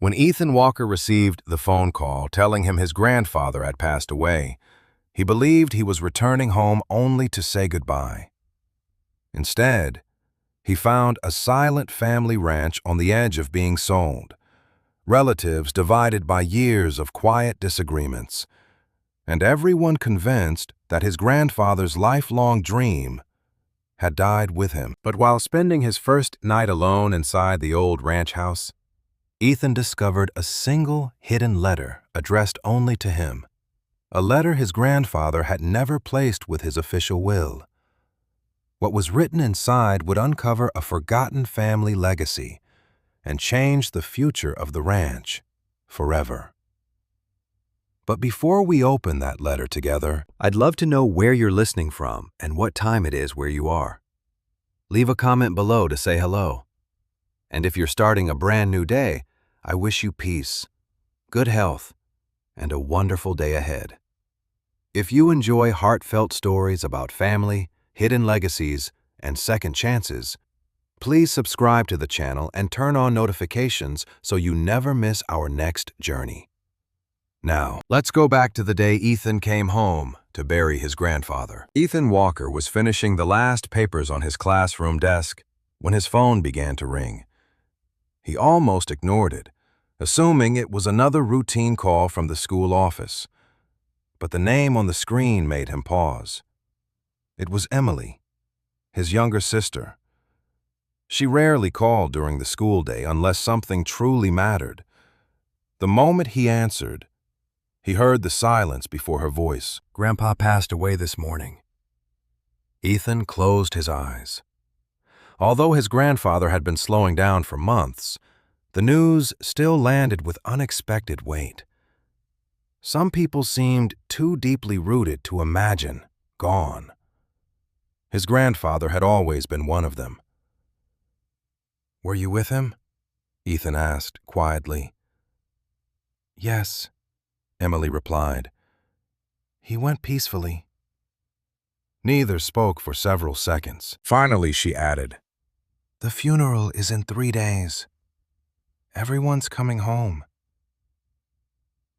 When Ethan Walker received the phone call telling him his grandfather had passed away, he believed he was returning home only to say goodbye. Instead, he found a silent family ranch on the edge of being sold, relatives divided by years of quiet disagreements, and everyone convinced that his grandfather's lifelong dream had died with him. But while spending his first night alone inside the old ranch house, Ethan discovered a single hidden letter addressed only to him, a letter his grandfather had never placed with his official will. What was written inside would uncover a forgotten family legacy and change the future of the ranch forever. But before we open that letter together, I'd love to know where you're listening from and what time it is where you are. Leave a comment below to say hello. And if you're starting a brand new day, I wish you peace, good health, and a wonderful day ahead. If you enjoy heartfelt stories about family, hidden legacies, and second chances, please subscribe to the channel and turn on notifications so you never miss our next journey. Now, let's go back to the day Ethan came home to bury his grandfather. Ethan Walker was finishing the last papers on his classroom desk when his phone began to ring. He almost ignored it, assuming it was another routine call from the school office. But the name on the screen made him pause. It was Emily, his younger sister. She rarely called during the school day unless something truly mattered. The moment he answered, he heard the silence before her voice. "Grandpa passed away this morning." Ethan closed his eyes. Although his grandfather had been slowing down for months, the news still landed with unexpected weight. Some people seemed too deeply rooted to imagine gone. His grandfather had always been one of them. "Were you with him?" Ethan asked quietly. "Yes," Emily replied. "He went peacefully." Neither spoke for several seconds. Finally, she added, "The funeral is in 3 days. Everyone's coming home."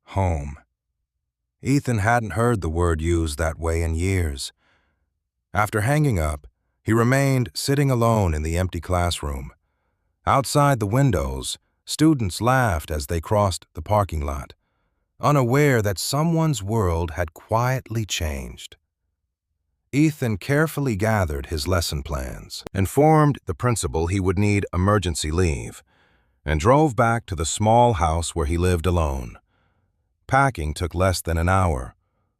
Home. Ethan hadn't heard the word used that way in years. After hanging up, he remained sitting alone in the empty classroom. Outside the windows, students laughed as they crossed the parking lot, unaware that someone's world had quietly changed. Ethan carefully gathered his lesson plans, informed the principal he would need emergency leave, and drove back to the small house where he lived alone. Packing took less than an hour.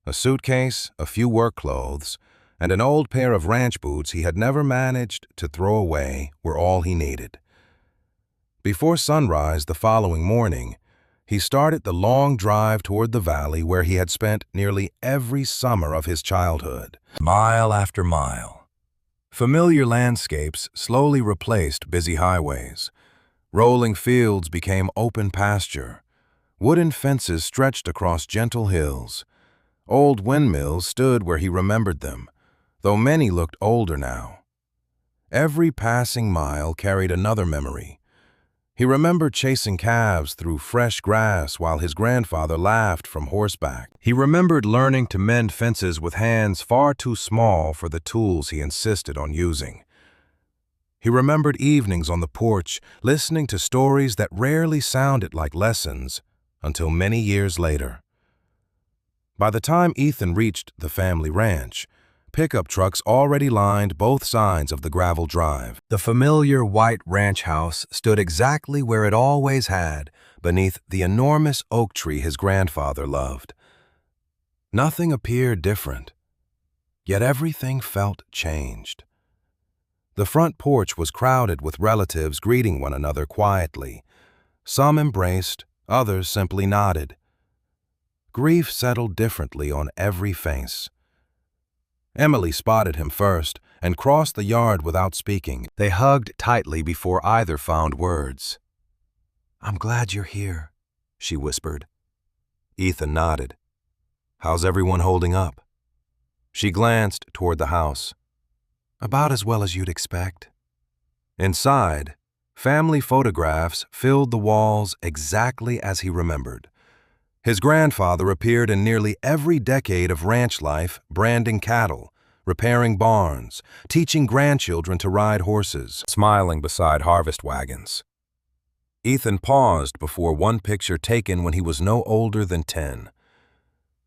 A suitcase, a few work clothes, and an old pair of ranch boots he had never managed to throw away were all he needed. Before sunrise the following morning, he started the long drive toward the valley where he had spent nearly every summer of his childhood. Mile after mile. Familiar landscapes slowly replaced busy highways. Rolling fields became open pasture. Wooden fences stretched across gentle hills. Old windmills stood where he remembered them, though many looked older now. Every passing mile carried another memory. He remembered chasing calves through fresh grass while his grandfather laughed from horseback. He remembered learning to mend fences with hands far too small for the tools he insisted on using. He remembered evenings on the porch, listening to stories that rarely sounded like lessons until many years later. By the time Ethan reached the family ranch, pickup trucks already lined both sides of the gravel drive. The familiar white ranch house stood exactly where it always had, beneath the enormous oak tree his grandfather loved. Nothing appeared different, yet everything felt changed. The front porch was crowded with relatives greeting one another quietly. Some embraced, others simply nodded. Grief settled differently on every face. Emily spotted him first and crossed the yard without speaking. They hugged tightly before either found words. "I'm glad you're here," she whispered. Ethan nodded. "How's everyone holding up?" She glanced toward the house. "About as well as you'd expect." Inside, Family photographs filled the walls exactly as he remembered. His grandfather appeared in nearly every decade of ranch life, branding cattle, repairing barns, teaching grandchildren to ride horses, smiling beside harvest wagons. Ethan paused before one picture taken when he was no older than 10.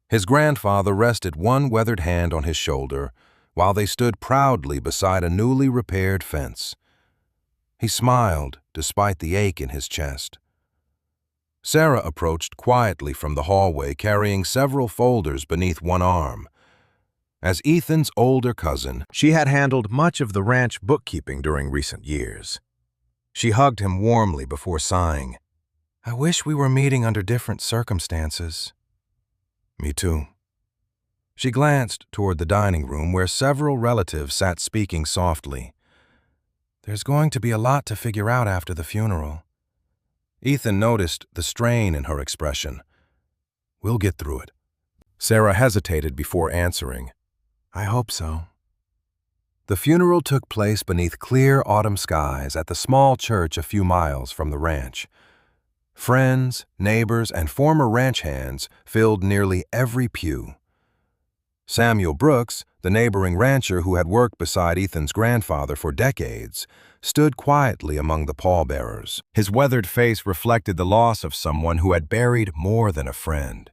His grandfather rested one weathered hand on his shoulder while they stood proudly beside a newly repaired fence. He smiled despite the ache in his chest. Sarah approached quietly from the hallway carrying several folders beneath one arm. As Ethan's older cousin, she had handled much of the ranch bookkeeping during recent years. She hugged him warmly before sighing, "I wish we were meeting under different circumstances." "Me too." She glanced toward the dining room where several relatives sat speaking softly. "There's going to be a lot to figure out after the funeral." Ethan noticed the strain in her expression. "We'll get through it." Sarah hesitated before answering, "I hope so." The funeral took place beneath clear autumn skies at the small church a few miles from the ranch. Friends, neighbors, and former ranch hands filled nearly every pew. Samuel Brooks, the neighboring rancher who had worked beside Ethan's grandfather for decades, stood quietly among the pallbearers. His weathered face reflected the loss of someone who had buried more than a friend.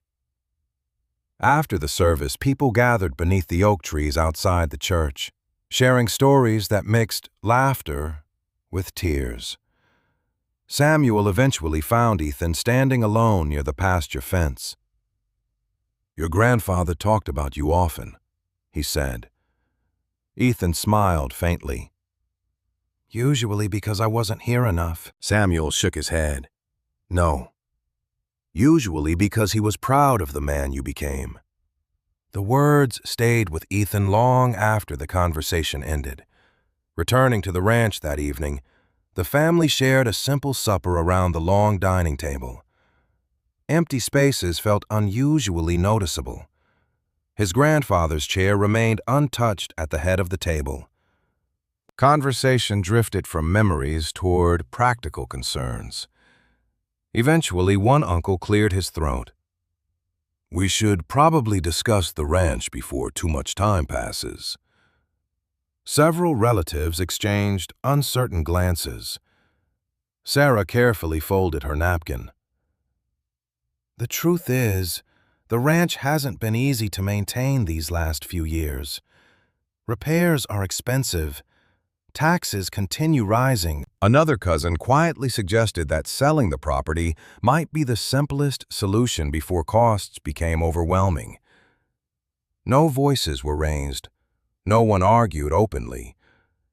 After the service, people gathered beneath the oak trees outside the church, sharing stories that mixed laughter with tears. Samuel eventually found Ethan standing alone near the pasture fence. "Your grandfather talked about you often," he said. Ethan smiled faintly. "Usually because I wasn't here enough." Samuel shook his head. "No. Usually because he was proud of the man you became." The words stayed with Ethan long after the conversation ended. Returning to the ranch that evening, the family shared a simple supper around the long dining table. Empty spaces felt unusually noticeable. His grandfather's chair remained untouched at the head of the table. Conversation drifted from memories toward practical concerns. Eventually, one uncle cleared his throat. "We should probably discuss the ranch before too much time passes." Several relatives exchanged uncertain glances. Sarah carefully folded her napkin. "The truth is, the ranch hasn't been easy to maintain these last few years. Repairs are expensive. Taxes continue rising." Another cousin quietly suggested that selling the property might be the simplest solution before costs became overwhelming. No voices were raised. No one argued openly.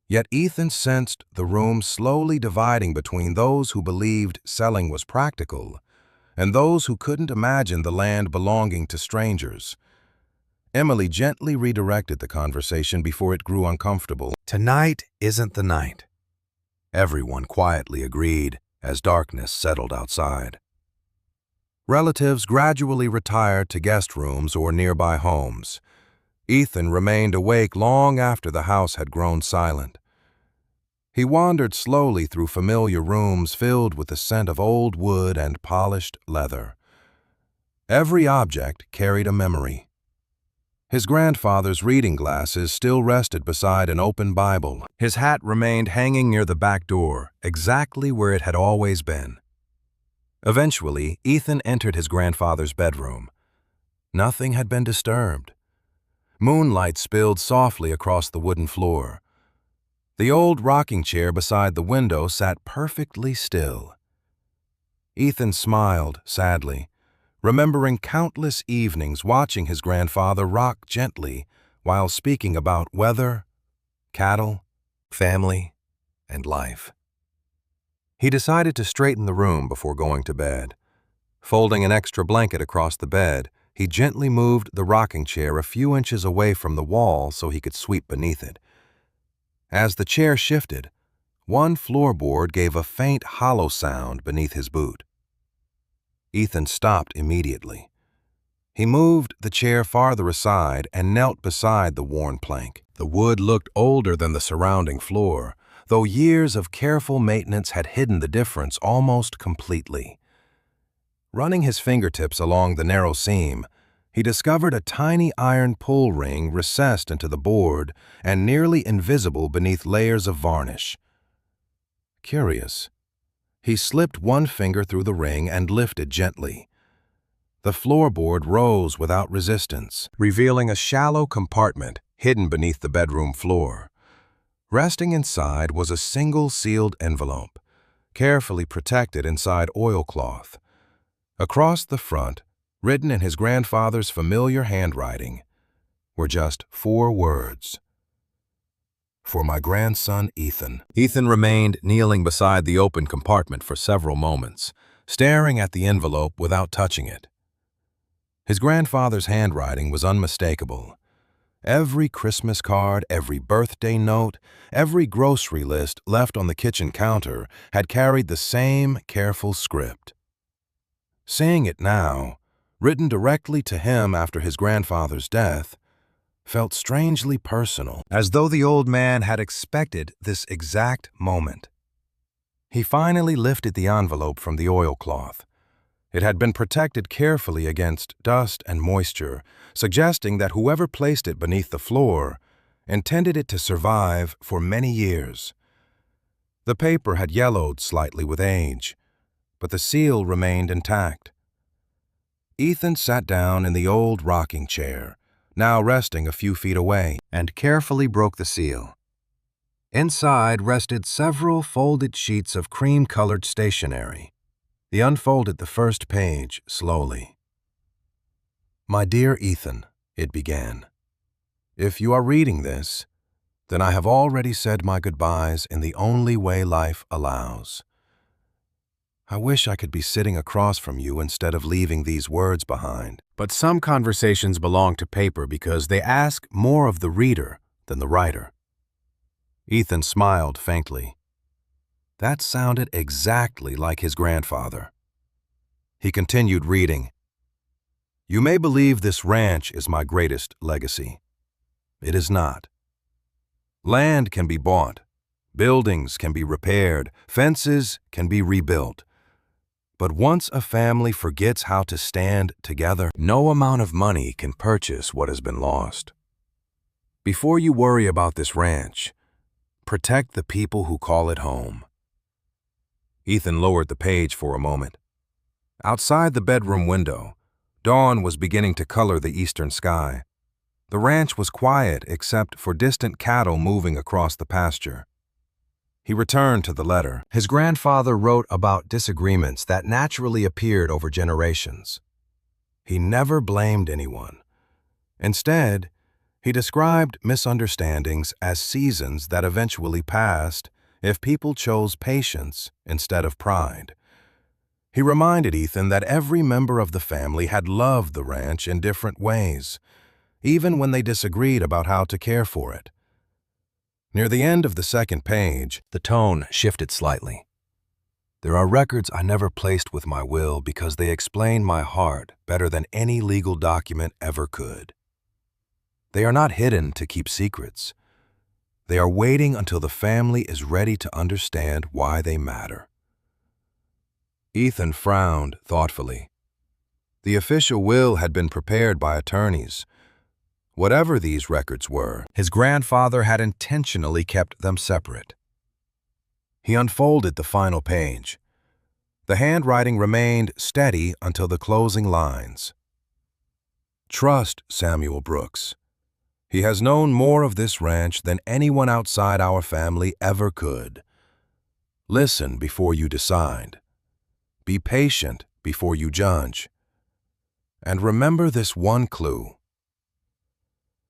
Yet Ethan sensed the room slowly dividing between those who believed selling was practical and those who couldn't imagine the land belonging to strangers. Emily gently redirected the conversation before it grew uncomfortable. "Tonight isn't the night." Everyone quietly agreed as darkness settled outside. Relatives gradually retired to guest rooms or nearby homes. Ethan remained awake long after the house had grown silent. He wandered slowly through familiar rooms filled with the scent of old wood and polished leather. Every object carried a memory. His grandfather's reading glasses still rested beside an open Bible. His hat remained hanging near the back door, exactly where it had always been. Eventually, Ethan entered his grandfather's bedroom. Nothing had been disturbed. Moonlight spilled softly across the wooden floor. The old rocking chair beside the window sat perfectly still. Ethan smiled sadly, remembering countless evenings watching his grandfather rock gently while speaking about weather, cattle, family, and life. He decided to straighten the room before going to bed. Folding an extra blanket across the bed, he gently moved the rocking chair a few inches away from the wall so he could sweep beneath it. As the chair shifted, one floorboard gave a faint hollow sound beneath his boot. Ethan stopped immediately. He moved the chair farther aside and knelt beside the worn plank. The wood looked older than the surrounding floor, though years of careful maintenance had hidden the difference almost completely. Running his fingertips along the narrow seam, he discovered a tiny iron pull ring recessed into the board and nearly invisible beneath layers of varnish. Curious. He slipped one finger through the ring and lifted gently. The floorboard rose without resistance, revealing a shallow compartment hidden beneath the bedroom floor. Resting inside was a single sealed envelope, carefully protected inside oilcloth. Across the front, written in his grandfather's familiar handwriting, were just 4 words. For my grandson, Ethan. Ethan remained kneeling beside the open compartment for several moments, staring at the envelope without touching it. His grandfather's handwriting was unmistakable. Every Christmas card, every birthday note, every grocery list left on the kitchen counter had carried the same careful script. Seeing it now, written directly to him after his grandfather's death, felt strangely personal, as though the old man had expected this exact moment. He finally lifted the envelope from the oilcloth. It had been protected carefully against dust and moisture, suggesting that whoever placed it beneath the floor intended it to survive for many years. The paper had yellowed slightly with age, but the seal remained intact. Ethan sat down in the old rocking chair, now resting a few feet away, and carefully broke the seal. Inside rested several folded sheets of cream-colored stationery. He unfolded the first page slowly. My dear Ethan, it began. If you are reading this, then I have already said my goodbyes in the only way life allows. I wish I could be sitting across from you instead of leaving these words behind. But some conversations belong to paper because they ask more of the reader than the writer. Ethan smiled faintly. That sounded exactly like his grandfather. He continued reading. You may believe this ranch is my greatest legacy. It is not. Land can be bought, buildings can be repaired, fences can be rebuilt. But once a family forgets how to stand together, no amount of money can purchase what has been lost. Before you worry about this ranch, protect the people who call it home. Ethan lowered the page for a moment. Outside the bedroom window, dawn was beginning to color the eastern sky. The ranch was quiet except for distant cattle moving across the pasture. He returned to the letter. His grandfather wrote about disagreements that naturally appeared over generations. He never blamed anyone. Instead, he described misunderstandings as seasons that eventually passed if people chose patience instead of pride. He reminded Ethan that every member of the family had loved the ranch in different ways, even when they disagreed about how to care for it. Near the end of the second page, the tone shifted slightly. There are records I never placed with my will because they explain my heart better than any legal document ever could. They are not hidden to keep secrets. They are waiting until the family is ready to understand why they matter. Ethan frowned thoughtfully. The official will had been prepared by attorneys. Whatever these records were, his grandfather had intentionally kept them separate. He unfolded the final page. The handwriting remained steady until the closing lines. Trust Samuel Brooks. He has known more of this ranch than anyone outside our family ever could. Listen before you decide. Be patient before you judge. And remember this one clue.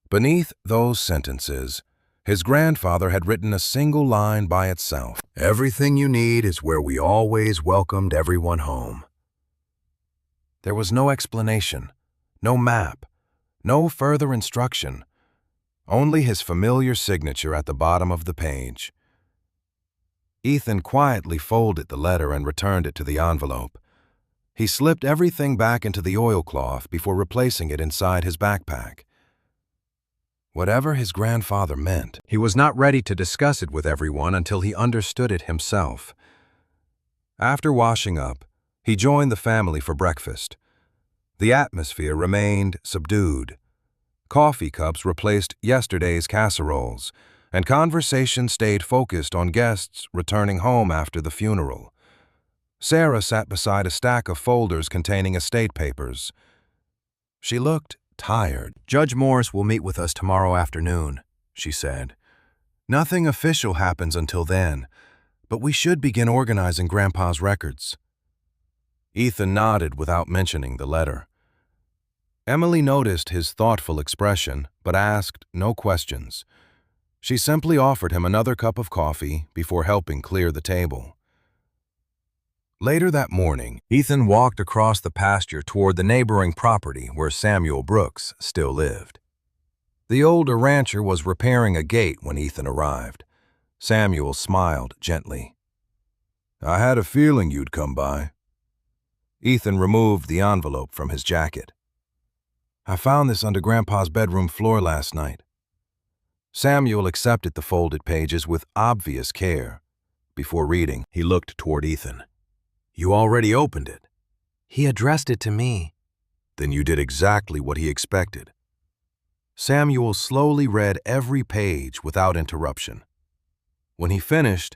Beneath those sentences, his grandfather had written a single line by itself. Everything you need is where we always welcomed everyone home. There was no explanation, no map, no further instruction, only his familiar signature at the bottom of the page. Ethan quietly folded the letter and returned it to the envelope. He slipped everything back into the oilcloth before replacing it inside his backpack. whatever his grandfather meant. He was not ready to discuss it with everyone until he understood it himself. After washing up, he joined the family for breakfast. The atmosphere remained subdued. Coffee cups replaced yesterday's casseroles, and conversation stayed focused on guests returning home after the funeral. Sarah sat beside a stack of folders containing estate papers. She looked tired. "Judge Morris will meet with us tomorrow afternoon," she said. "Nothing official happens until then, but we should begin organizing Grandpa's records." Ethan nodded without mentioning the letter. Emily noticed his thoughtful expression, but asked no questions. She simply offered him another cup of coffee before helping clear the table. Later that morning, Ethan walked across the pasture toward the neighboring property where Samuel Brooks still lived. The older rancher was repairing a gate when Ethan arrived. Samuel smiled gently. "I had a feeling you'd come by." Ethan removed the envelope from his jacket. "I found this under Grandpa's bedroom floor last night." Samuel accepted the folded pages with obvious care. Before reading, he looked toward Ethan. "You already opened it." "He addressed it to me." "Then you did exactly what he expected." Samuel slowly read every page without interruption. When he finished,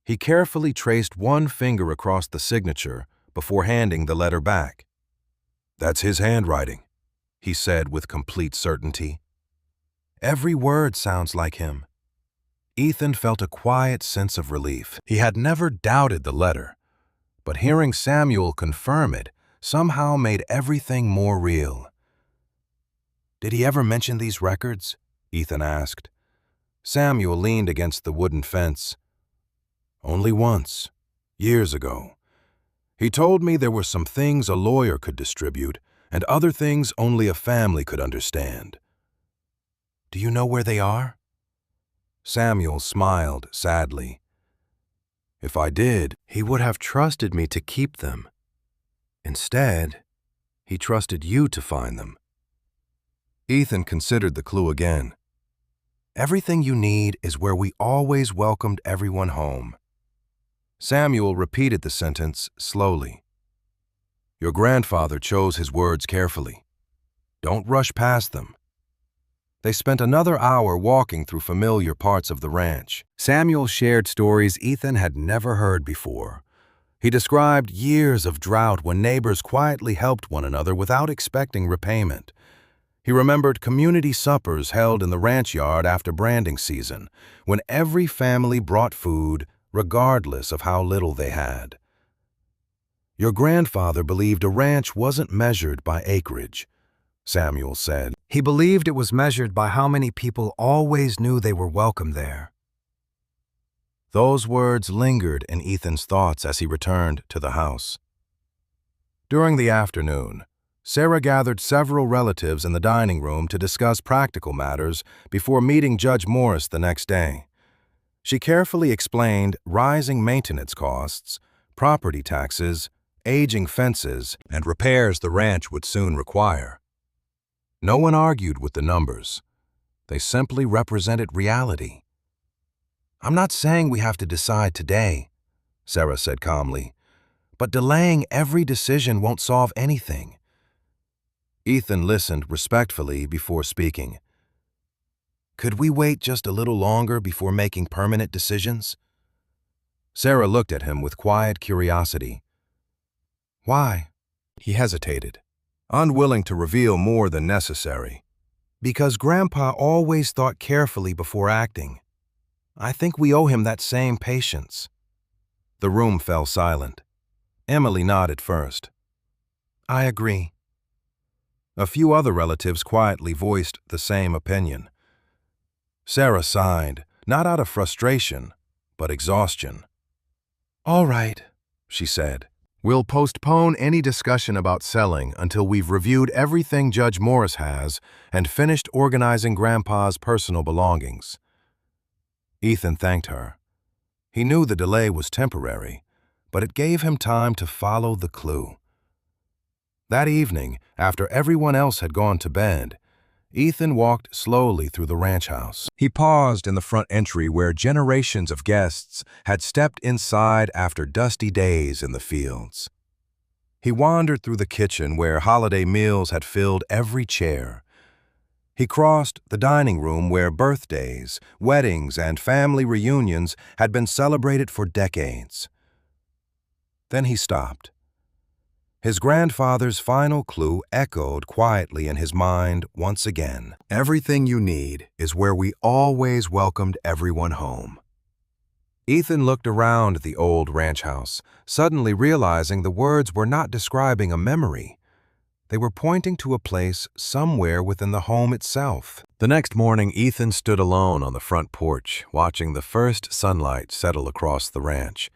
he carefully traced one finger across the signature before handing the letter back. "That's his handwriting," he said with complete certainty. "Every word sounds like him." Ethan felt a quiet sense of relief. He had never doubted the letter, but hearing Samuel confirm it somehow made everything more real. "Did he ever mention these records?" Ethan asked. Samuel leaned against the wooden fence. "Only once, years ago. He told me there were some things a lawyer could distribute and other things only a family could understand." "Do you know where they are?" Samuel smiled sadly. "If I did, he would have trusted me to keep them. Instead, he trusted you to find them." Ethan considered the clue again. "Everything you need is where we always welcomed everyone home." Samuel repeated the sentence slowly. "Your grandfather chose his words carefully. Don't rush past them." They spent another hour walking through familiar parts of the ranch. Samuel shared stories Ethan had never heard before. He described years of drought when neighbors quietly helped one another without expecting repayment. He remembered community suppers held in the ranch yard after branding season, when every family brought food, regardless of how little they had. "Your grandfather believed a ranch wasn't measured by acreage," Samuel said. "He believed it was measured by how many people always knew they were welcome there." Those words lingered in Ethan's thoughts as he returned to the house. During the afternoon, Sarah gathered several relatives in the dining room to discuss practical matters before meeting Judge Morris the next day. She carefully explained rising maintenance costs, property taxes, aging fences, and repairs the ranch would soon require. No one argued with the numbers. They simply represented reality. "I'm not saying we have to decide today," Sarah said calmly, "but delaying every decision won't solve anything." Ethan listened respectfully before speaking. "Could we wait just a little longer before making permanent decisions?" Sarah looked at him with quiet curiosity. "Why?" He hesitated, unwilling to reveal more than necessary. "Because Grandpa always thought carefully before acting. I think we owe him that same patience." The room fell silent. Emily nodded first. "I agree." A few other relatives quietly voiced the same opinion. Sarah sighed, not out of frustration, but exhaustion. "All right," she said. "We'll postpone any discussion about selling until we've reviewed everything Judge Morris has and finished organizing Grandpa's personal belongings." Ethan thanked her. He knew the delay was temporary, but it gave him time to follow the clue. That evening, after everyone else had gone to bed, Ethan walked slowly through the ranch house. He paused in the front entry where generations of guests had stepped inside after dusty days in the fields. He wandered through the kitchen where holiday meals had filled every chair. He crossed the dining room where birthdays, weddings, and family reunions had been celebrated for decades. Then he stopped. His grandfather's final clue echoed quietly in his mind once again. Everything you need is where we always welcomed everyone home. Ethan looked around the old ranch house, suddenly realizing the words were not describing a memory. They were pointing to a place somewhere within the home itself. The next morning, Ethan stood alone on the front porch, watching the first sunlight settle across the ranch.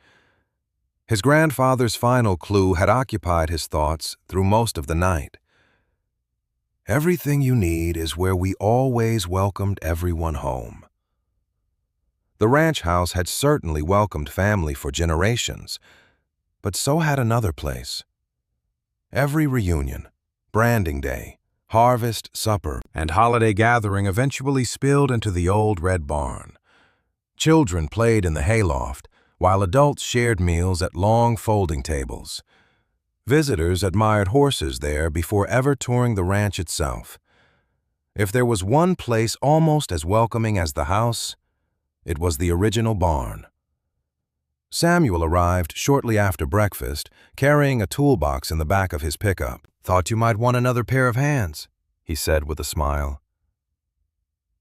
His grandfather's final clue had occupied his thoughts through most of the night. Everything you need is where we always welcomed everyone home. The ranch house had certainly welcomed family for generations, but so had another place. Every reunion, branding day, harvest supper, and holiday gathering eventually spilled into the old red barn. Children played in the hayloft, while adults shared meals at long folding tables. Visitors admired horses there before ever touring the ranch itself. If there was one place almost as welcoming as the house, it was the original barn. Samuel arrived shortly after breakfast, carrying a toolbox in the back of his pickup. "Thought you might want another pair of hands," he said with a smile.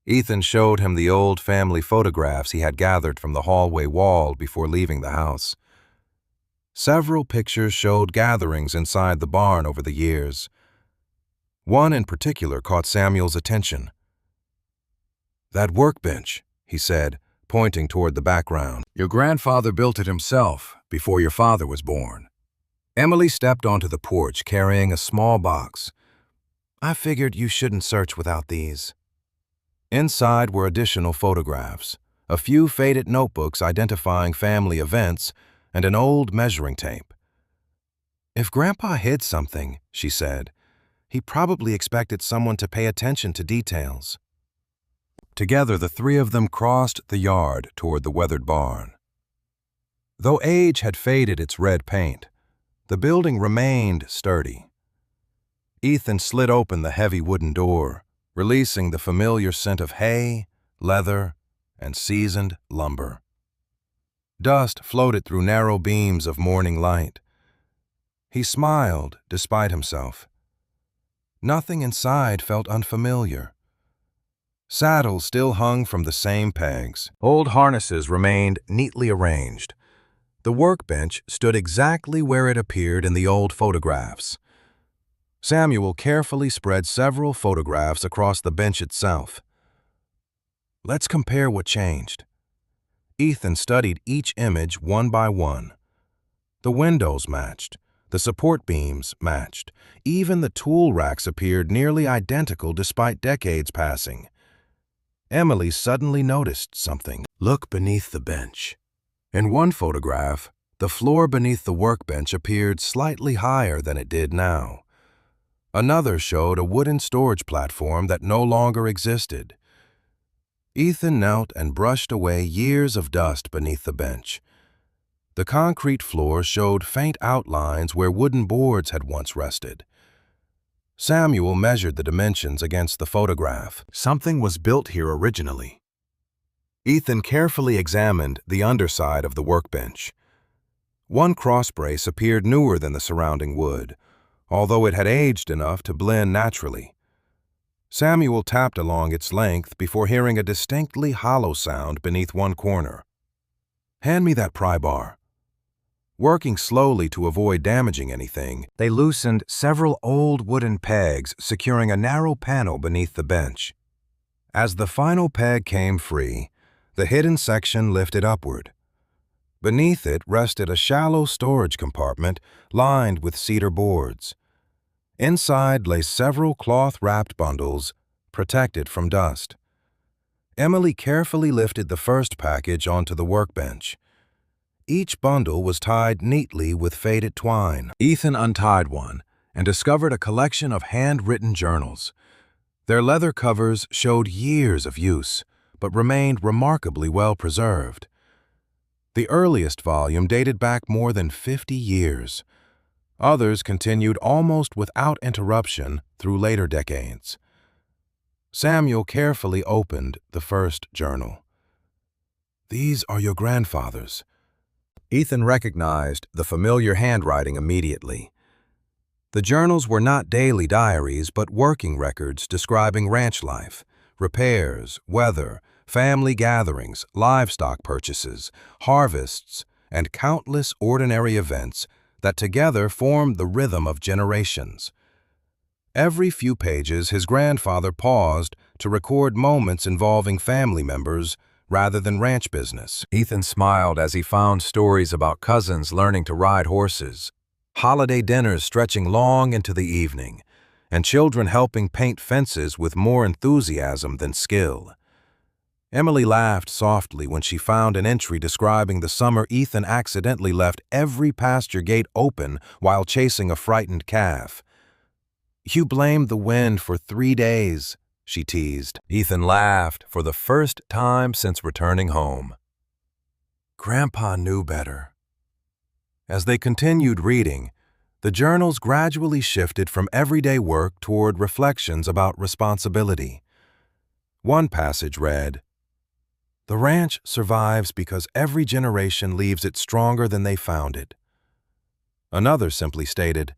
Ethan showed him the old family photographs he had gathered from the hallway wall before leaving the house. Several pictures showed gatherings inside the barn over the years. One in particular caught Samuel's attention. "That workbench," he said, pointing toward the background. "Your grandfather built it himself before your father was born." Emily stepped onto the porch carrying a small box. "I figured you shouldn't search without these." Inside were additional photographs, a few faded notebooks identifying family events, and an old measuring tape. "If Grandpa hid something," she said, "he probably expected someone to pay attention to details." Together, the three of them crossed the yard toward the weathered barn. Though age had faded its red paint, the building remained sturdy. Ethan slid open the heavy wooden door, releasing the familiar scent of hay, leather, and seasoned lumber. Dust floated through narrow beams of morning light. He smiled despite himself. Nothing inside felt unfamiliar. Saddles still hung from the same pegs. Old harnesses remained neatly arranged. The workbench stood exactly where it appeared in the old photographs. Samuel carefully spread several photographs across the bench itself. "Let's compare what changed." Ethan studied each image one by one. The windows matched. The support beams matched. Even the tool racks appeared nearly identical despite decades passing. Emily suddenly noticed something. "Look beneath the bench." In one photograph, the floor beneath the workbench appeared slightly higher than it did now. Another showed a wooden storage platform that no longer existed. Ethan knelt and brushed away years of dust beneath the bench. The concrete floor showed faint outlines where wooden boards had once rested. Samuel measured the dimensions against the photograph. Something was built here originally. Ethan carefully examined the underside of the workbench. One crossbrace appeared newer than the surrounding wood, although it had aged enough to blend naturally. Samuel tapped along its length before hearing a distinctly hollow sound beneath one corner. "Hand me that pry bar." Working slowly to avoid damaging anything, they loosened several old wooden pegs securing a narrow panel beneath the bench. As the final peg came free, the hidden section lifted upward. Beneath it rested a shallow storage compartment lined with cedar boards. Inside lay several cloth-wrapped bundles, protected from dust. Emily carefully lifted the first package onto the workbench. Each bundle was tied neatly with faded twine. Ethan untied one and discovered a collection of handwritten journals. Their leather covers showed years of use, but remained remarkably well preserved. The earliest volume dated back more than 50 years. Others continued almost without interruption through later decades. Samuel carefully opened the first journal. "These are your grandfather's." Ethan recognized the familiar handwriting immediately. The journals were not daily diaries, but working records describing ranch life, repairs, weather, family gatherings, livestock purchases, harvests, and countless ordinary events that together formed the rhythm of generations. Every few pages, his grandfather paused to record moments involving family members rather than ranch business. Ethan smiled as he found stories about cousins learning to ride horses, holiday dinners stretching long into the evening, and children helping paint fences with more enthusiasm than skill. Emily laughed softly when she found an entry describing the summer Ethan accidentally left every pasture gate open while chasing a frightened calf. "You blamed the wind for 3 days," she teased. Ethan laughed for the first time since returning home. Grandpa knew better. As they continued reading, the journals gradually shifted from everyday work toward reflections about responsibility. One passage read, "The ranch survives because every generation leaves it stronger than they found it." Another simply stated,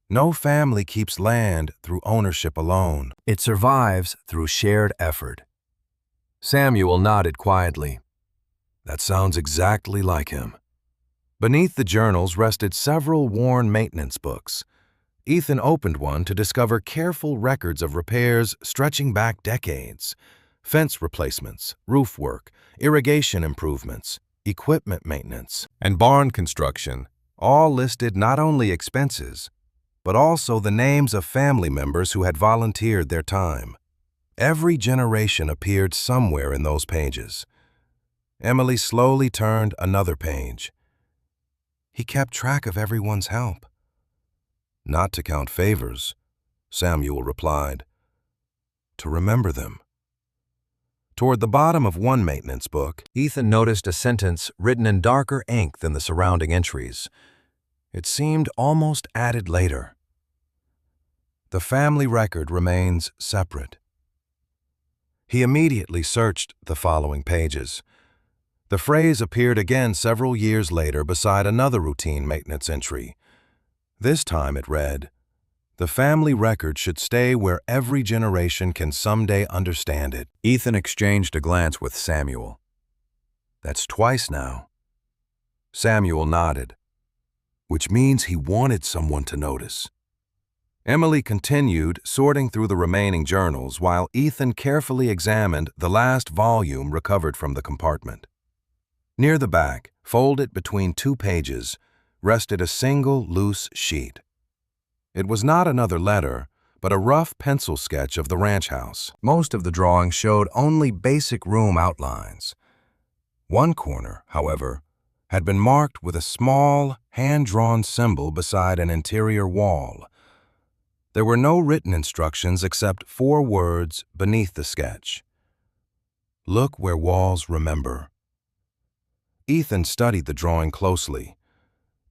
"No family keeps land through ownership alone. It survives through shared effort." Samuel nodded quietly. That sounds exactly like him. Beneath the journals rested several worn maintenance books. Ethan opened one to discover careful records of repairs stretching back decades. Fence replacements, roof work, irrigation improvements, equipment maintenance, and barn construction all listed not only expenses, but also the names of family members who had volunteered their time. Every generation appeared somewhere in those pages. Emily slowly turned another page. "He kept track of everyone's help." "Not to count favors," Samuel replied. "To remember them." Toward the bottom of one maintenance book, Ethan noticed a sentence written in darker ink than the surrounding entries. It seemed almost added later. "The family record remains separate." He immediately searched the following pages. The phrase appeared again several years later beside another routine maintenance entry. This time it read, "The family record should stay where every generation can someday understand it." Ethan exchanged a glance with Samuel. "That's twice now." Samuel nodded, which means he wanted someone to notice. Emily continued sorting through the remaining journals while Ethan carefully examined the last volume recovered from the compartment. Near the back, folded between 2 pages, rested a single loose sheet. It was not another letter, but a rough pencil sketch of the ranch house. Most of the drawings showed only basic room outlines. One corner, however, had been marked with a small, hand-drawn symbol beside an interior wall. There were no written instructions except 4 words beneath the sketch. "Look where walls remember." Ethan studied the drawing closely.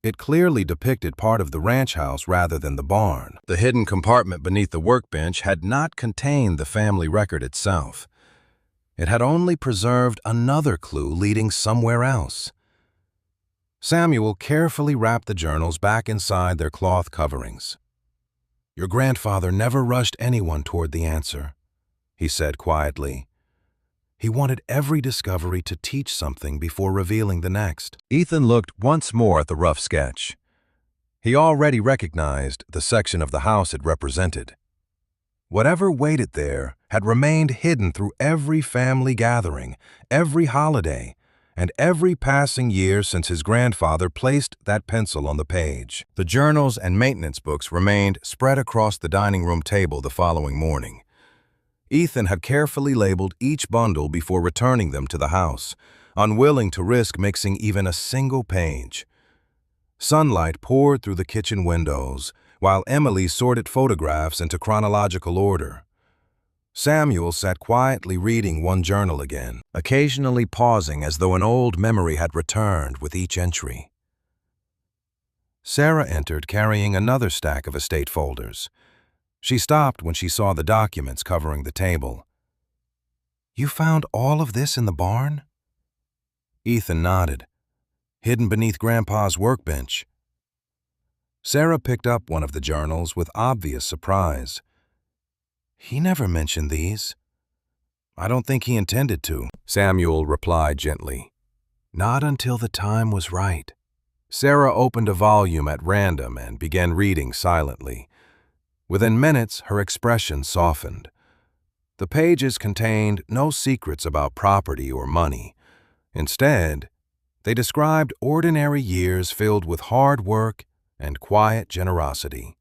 It clearly depicted part of the ranch house rather than the barn. The hidden compartment beneath the workbench had not contained the family record itself. It had only preserved another clue leading somewhere else. Samuel carefully wrapped the journals back inside their cloth coverings. "Your grandfather never rushed anyone toward the answer," he said quietly. He wanted every discovery to teach something before revealing the next. Ethan looked once more at the rough sketch. He already recognized the section of the house it represented. Whatever waited there had remained hidden through every family gathering, every holiday, and every passing year since his grandfather placed that pencil on the page. The journals and maintenance books remained spread across the dining room table the following morning. Ethan had carefully labeled each bundle before returning them to the house, unwilling to risk mixing even a single page. Sunlight poured through the kitchen windows, while Emily sorted photographs into chronological order. Samuel sat quietly reading one journal again, occasionally pausing as though an old memory had returned with each entry. Sarah entered carrying another stack of estate folders. She stopped when she saw the documents covering the table. "You found all of this in the barn?" Ethan nodded. "Hidden beneath Grandpa's workbench." Sarah picked up one of the journals with obvious surprise. "He never mentioned these." "I don't think he intended to," Samuel replied gently. "Not until the time was right." Sarah opened a volume at random and began reading silently. Within minutes, her expression softened. The pages contained no secrets about property or money. Instead, they described ordinary years filled with hard work and quiet generosity.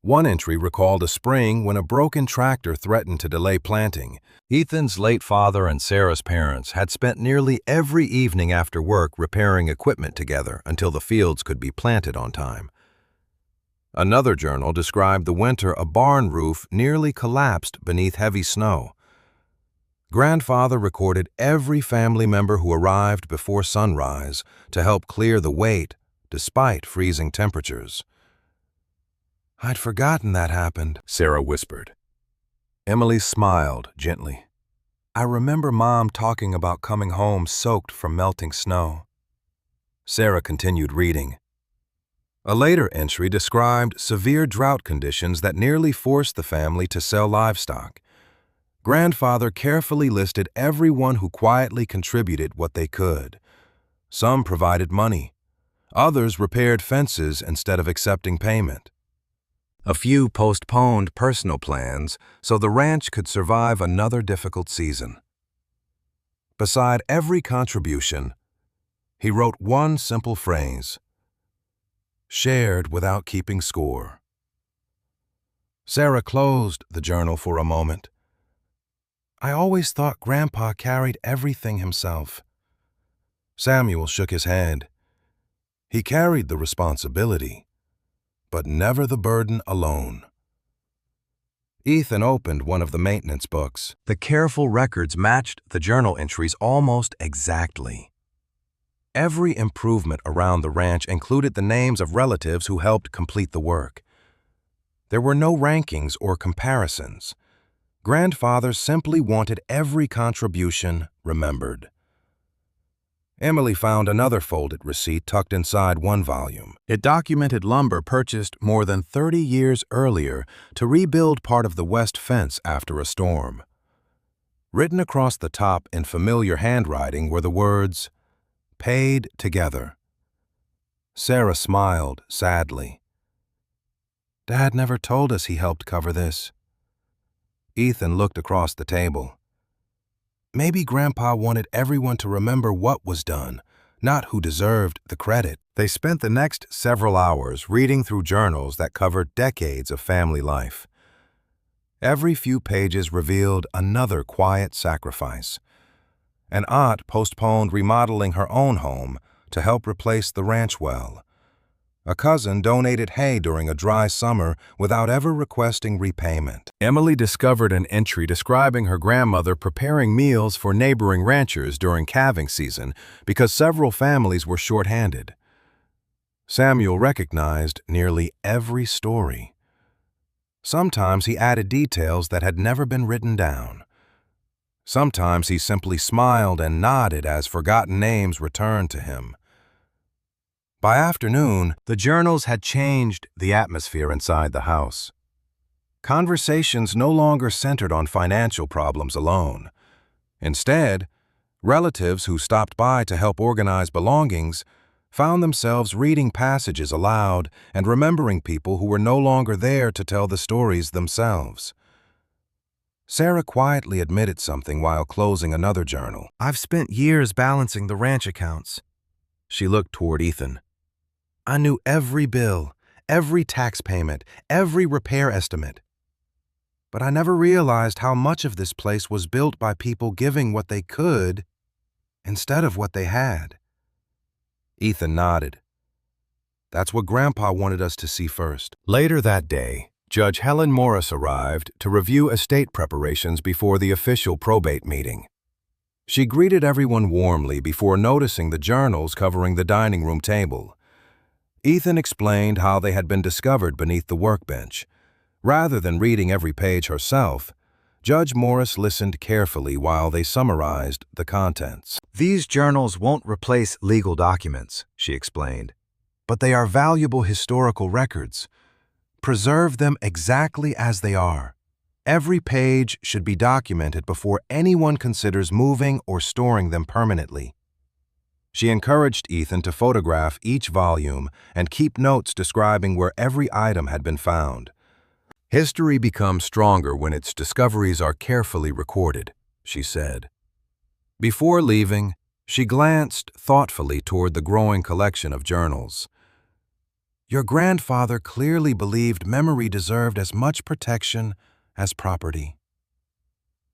One entry recalled a spring when a broken tractor threatened to delay planting. Ethan's late father and Sarah's parents had spent nearly every evening after work repairing equipment together until the fields could be planted on time. Another journal described the winter a barn roof nearly collapsed beneath heavy snow. Grandfather recorded every family member who arrived before sunrise to help clear the weight despite freezing temperatures. "I'd forgotten that happened," Sarah whispered. Emily smiled gently. "I remember Mom talking about coming home soaked from melting snow." Sarah continued reading. A later entry described severe drought conditions that nearly forced the family to sell livestock. Grandfather carefully listed everyone who quietly contributed what they could. Some provided money. Others repaired fences instead of accepting payment. A few postponed personal plans so the ranch could survive another difficult season. Beside every contribution, he wrote one simple phrase: "Shared without keeping score." Sarah closed the journal for a moment. "I always thought Grandpa carried everything himself." Samuel shook his head. "He carried the responsibility, but never the burden alone." Ethan opened one of the maintenance books. The careful records matched the journal entries almost exactly. Every improvement around the ranch included the names of relatives who helped complete the work. There were no rankings or comparisons. Grandfather simply wanted every contribution remembered. Emily found another folded receipt tucked inside one volume. It documented lumber purchased more than 30 years earlier to rebuild part of the west fence after a storm. Written across the top in familiar handwriting were the words, "Paid together." Sarah smiled sadly. "Dad never told us he helped cover this." Ethan looked across the table. "Maybe Grandpa wanted everyone to remember what was done, not who deserved the credit." They spent the next several hours reading through journals that covered decades of family life. Every few pages revealed another quiet sacrifice. An aunt postponed remodeling her own home to help replace the ranch well. A cousin donated hay during a dry summer without ever requesting repayment. Emily discovered an entry describing her grandmother preparing meals for neighboring ranchers during calving season because several families were short-handed. Samuel recognized nearly every story. Sometimes he added details that had never been written down. Sometimes he simply smiled and nodded as forgotten names returned to him. By afternoon, the journals had changed the atmosphere inside the house. Conversations no longer centered on financial problems alone. Instead, relatives who stopped by to help organize belongings found themselves reading passages aloud and remembering people who were no longer there to tell the stories themselves. Sarah quietly admitted something while closing another journal. "I've spent years balancing the ranch accounts." She looked toward Ethan. "I knew every bill, every tax payment, every repair estimate. But I never realized how much of this place was built by people giving what they could instead of what they had." Ethan nodded. "That's what Grandpa wanted us to see first." Later that day, Judge Helen Morris arrived to review estate preparations before the official probate meeting. She greeted everyone warmly before noticing the journals covering the dining room table. Ethan explained how they had been discovered beneath the workbench. Rather than reading every page herself, Judge Morris listened carefully while they summarized the contents. "These journals won't replace legal documents," she explained, "but they are valuable historical records. Preserve them exactly as they are. Every page should be documented before anyone considers moving or storing them permanently." She encouraged Ethan to photograph each volume and keep notes describing where every item had been found. "History becomes stronger when its discoveries are carefully recorded," she said. Before leaving, she glanced thoughtfully toward the growing collection of journals. "Your grandfather clearly believed memory deserved as much protection as property."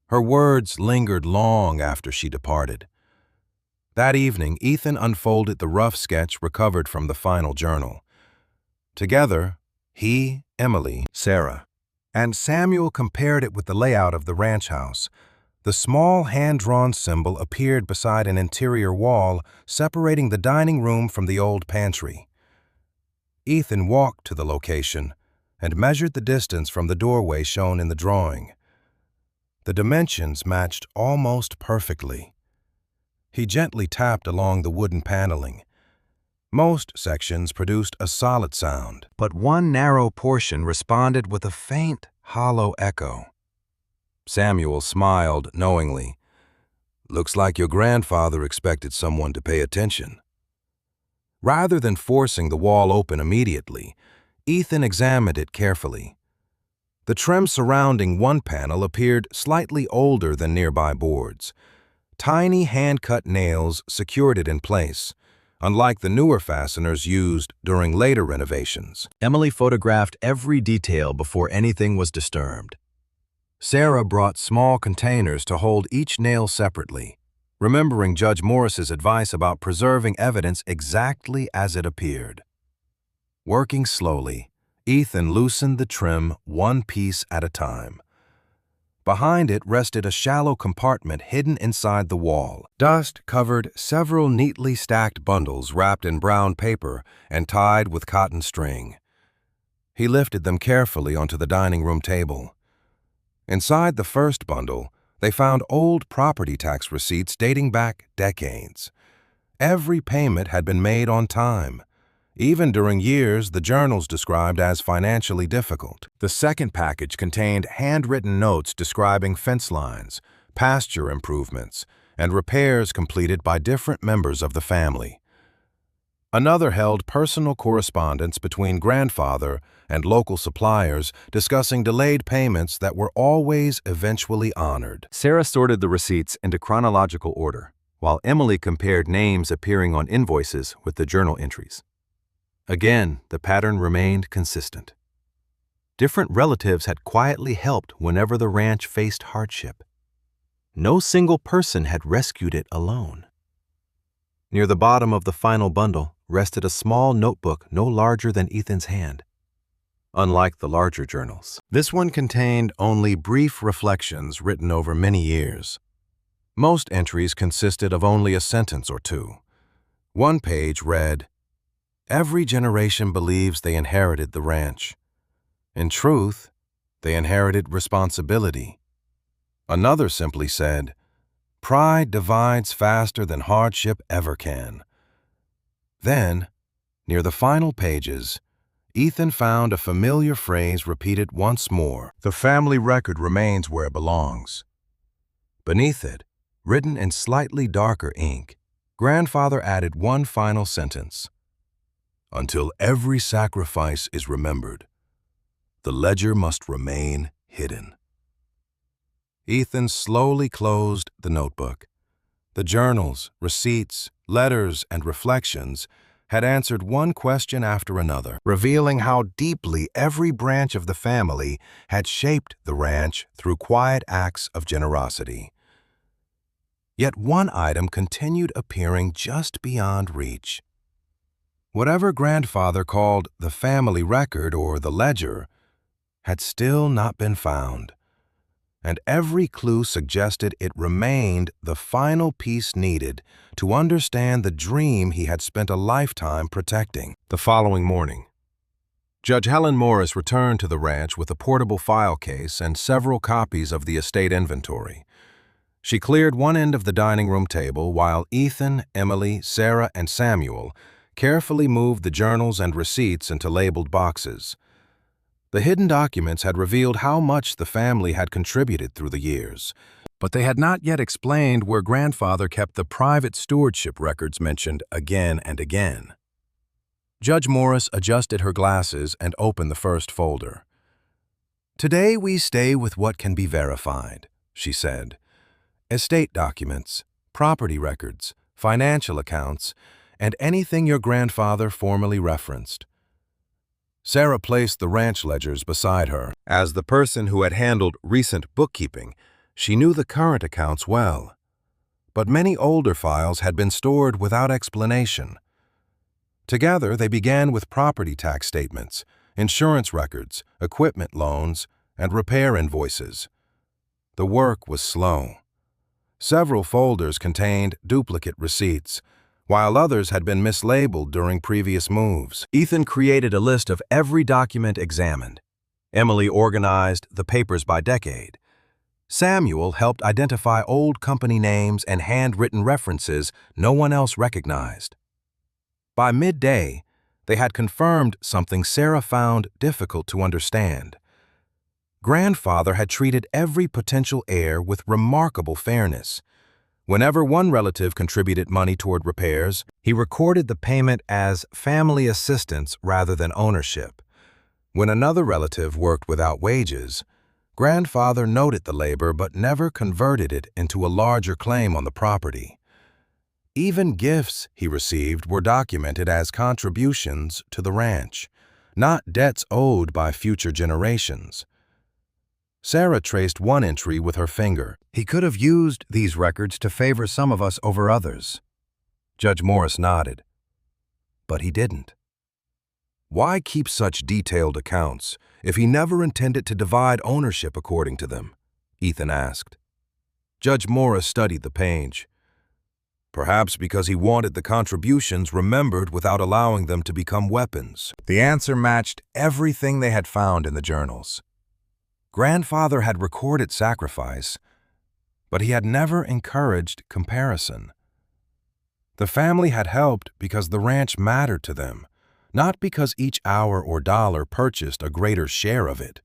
Her words lingered long after she departed. That evening, Ethan unfolded the rough sketch recovered from the final journal. Together, he, Emily, Sarah, and Samuel compared it with the layout of the ranch house. The small hand-drawn symbol appeared beside an interior wall separating the dining room from the old pantry. Ethan walked to the location and measured the distance from the doorway shown in the drawing. The dimensions matched almost perfectly. He gently tapped along the wooden paneling. Most sections produced a solid sound, but one narrow portion responded with a faint, hollow echo. Samuel smiled knowingly. "Looks like your grandfather expected someone to pay attention." Rather than forcing the wall open immediately, Ethan examined it carefully. The trim surrounding one panel appeared slightly older than nearby boards. Tiny hand-cut nails secured it in place, unlike the newer fasteners used during later renovations. Emily photographed every detail before anything was disturbed. Sarah brought small containers to hold each nail separately, remembering Judge Morris's advice about preserving evidence exactly as it appeared. Working slowly, Ethan loosened the trim one piece at a time. Behind it rested a shallow compartment hidden inside the wall. Dust covered several neatly stacked bundles wrapped in brown paper and tied with cotton string. He lifted them carefully onto the dining room table. Inside the first bundle, they found old property tax receipts dating back decades. Every payment had been made on time, even during years the journals described as financially difficult. The second package contained handwritten notes describing fence lines, pasture improvements, and repairs completed by different members of the family. Another held personal correspondence between grandfather and local suppliers discussing delayed payments that were always eventually honored. Sarah sorted the receipts into chronological order, while Emily compared names appearing on invoices with the journal entries. Again, the pattern remained consistent. Different relatives had quietly helped whenever the ranch faced hardship. No single person had rescued it alone. Near the bottom of the final bundle rested a small notebook no larger than Ethan's hand. Unlike the larger journals, this one contained only brief reflections written over many years. Most entries consisted of only a sentence or two. One page read, "Every generation believes they inherited the ranch. In truth, they inherited responsibility." Another simply said, "Pride divides faster than hardship ever can." Then, near the final pages, Ethan found a familiar phrase repeated once more. "The family record remains where it belongs." Beneath it, written in slightly darker ink, grandfather added one final sentence. "Until every sacrifice is remembered, the ledger must remain hidden." Ethan slowly closed the notebook. The journals, receipts, letters, and reflections had answered one question after another, revealing how deeply every branch of the family had shaped the ranch through quiet acts of generosity. Yet one item continued appearing just beyond reach. Whatever grandfather called the family record or the ledger, had still not been found, and every clue suggested it remained the final piece needed to understand the dream he had spent a lifetime protecting. The following morning, Judge Helen Morris returned to the ranch with a portable file case and several copies of the estate inventory. She cleared one end of the dining room table while Ethan, Emily, Sarah, and Samuel carefully moved the journals and receipts into labeled boxes. The hidden documents had revealed how much the family had contributed through the years, but they had not yet explained where grandfather kept the private stewardship records mentioned again and again. Judge Morris adjusted her glasses and opened the first folder. "Today we stay with what can be verified," she said. "Estate documents, property records, financial accounts, and anything your grandfather formally referenced." Sarah placed the ranch ledgers beside her. As the person who had handled recent bookkeeping, she knew the current accounts well. But many older files had been stored without explanation. Together, they began with property tax statements, insurance records, equipment loans, and repair invoices. The work was slow. Several folders contained duplicate receipts, while others had been mislabeled during previous moves. Ethan created a list of every document examined. Emily organized the papers by decade. Samuel helped identify old company names and handwritten references no one else recognized. By midday, they had confirmed something Sarah found difficult to understand. Grandfather had treated every potential heir with remarkable fairness. Whenever one relative contributed money toward repairs, he recorded the payment as family assistance rather than ownership. When another relative worked without wages, grandfather noted the labor but never converted it into a larger claim on the property. Even gifts he received were documented as contributions to the ranch, not debts owed by future generations. Sarah traced one entry with her finger. "He could have used these records to favor some of us over others." Judge Morris nodded. "But he didn't." "Why keep such detailed accounts if he never intended to divide ownership according to them?" Ethan asked. Judge Morris studied the page. "Perhaps because he wanted the contributions remembered without allowing them to become weapons." The answer matched everything they had found in the journals. Grandfather had recorded sacrifice, but he had never encouraged comparison. The family had helped because the ranch mattered to them, not because each hour or dollar purchased a greater share of it.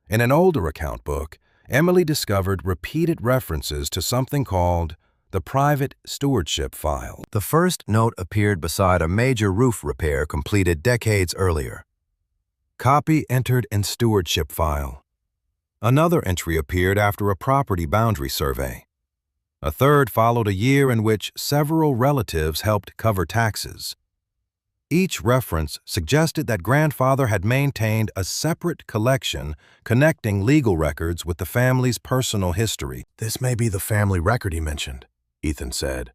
In an older account book, Emily discovered repeated references to something called the private stewardship file. The first note appeared beside a major roof repair completed decades earlier. "Copy entered in stewardship file." Another entry appeared after a property boundary survey. A third followed a year in which several relatives helped cover taxes. Each reference suggested that grandfather had maintained a separate collection connecting legal records with the family's personal history. "This may be the family record he mentioned," Ethan said.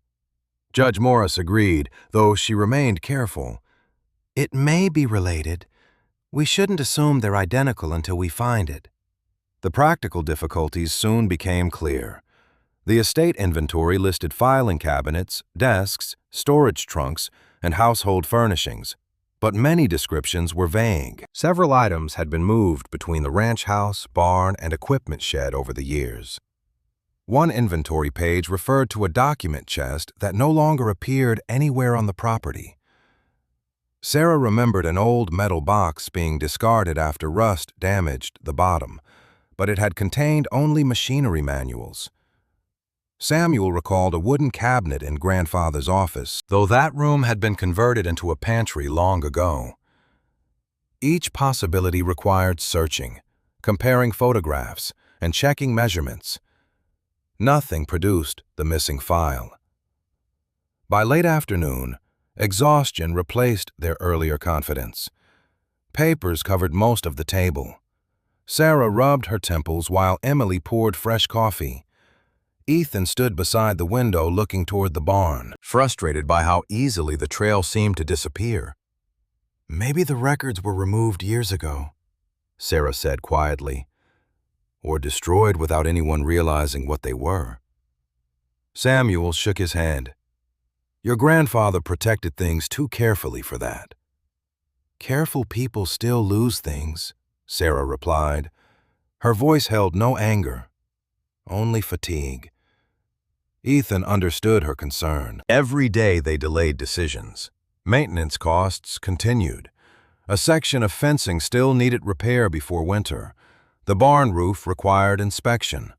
Judge Morris agreed, though she remained careful. "It may be related. We shouldn't assume they're identical until we find it." The practical difficulties soon became clear. The estate inventory listed filing cabinets, desks, storage trunks, and household furnishings, but many descriptions were vague. Several items had been moved between the ranch house, barn, and equipment shed over the years. One inventory page referred to a document chest that no longer appeared anywhere on the property. Sarah remembered an old metal box being discarded after rust damaged the bottom, but it had contained only machinery manuals. Samuel recalled a wooden cabinet in grandfather's office, though that room had been converted into a pantry long ago. Each possibility required searching, comparing photographs, and checking measurements. Nothing produced the missing file. By late afternoon, exhaustion replaced their earlier confidence. Papers covered most of the table. Sarah rubbed her temples while Emily poured fresh coffee. Ethan stood beside the window looking toward the barn, frustrated by how easily the trail seemed to disappear. "Maybe the records were removed years ago," Sarah said quietly, or destroyed without anyone realizing what they were. Samuel shook his hand. Your grandfather protected things too carefully for that. Careful people still lose things, Sarah replied. Her voice held no anger, only fatigue. Ethan understood her concern. Every day they delayed decisions. Maintenance costs continued. A section of fencing still needed repair before winter. The barn roof required inspection.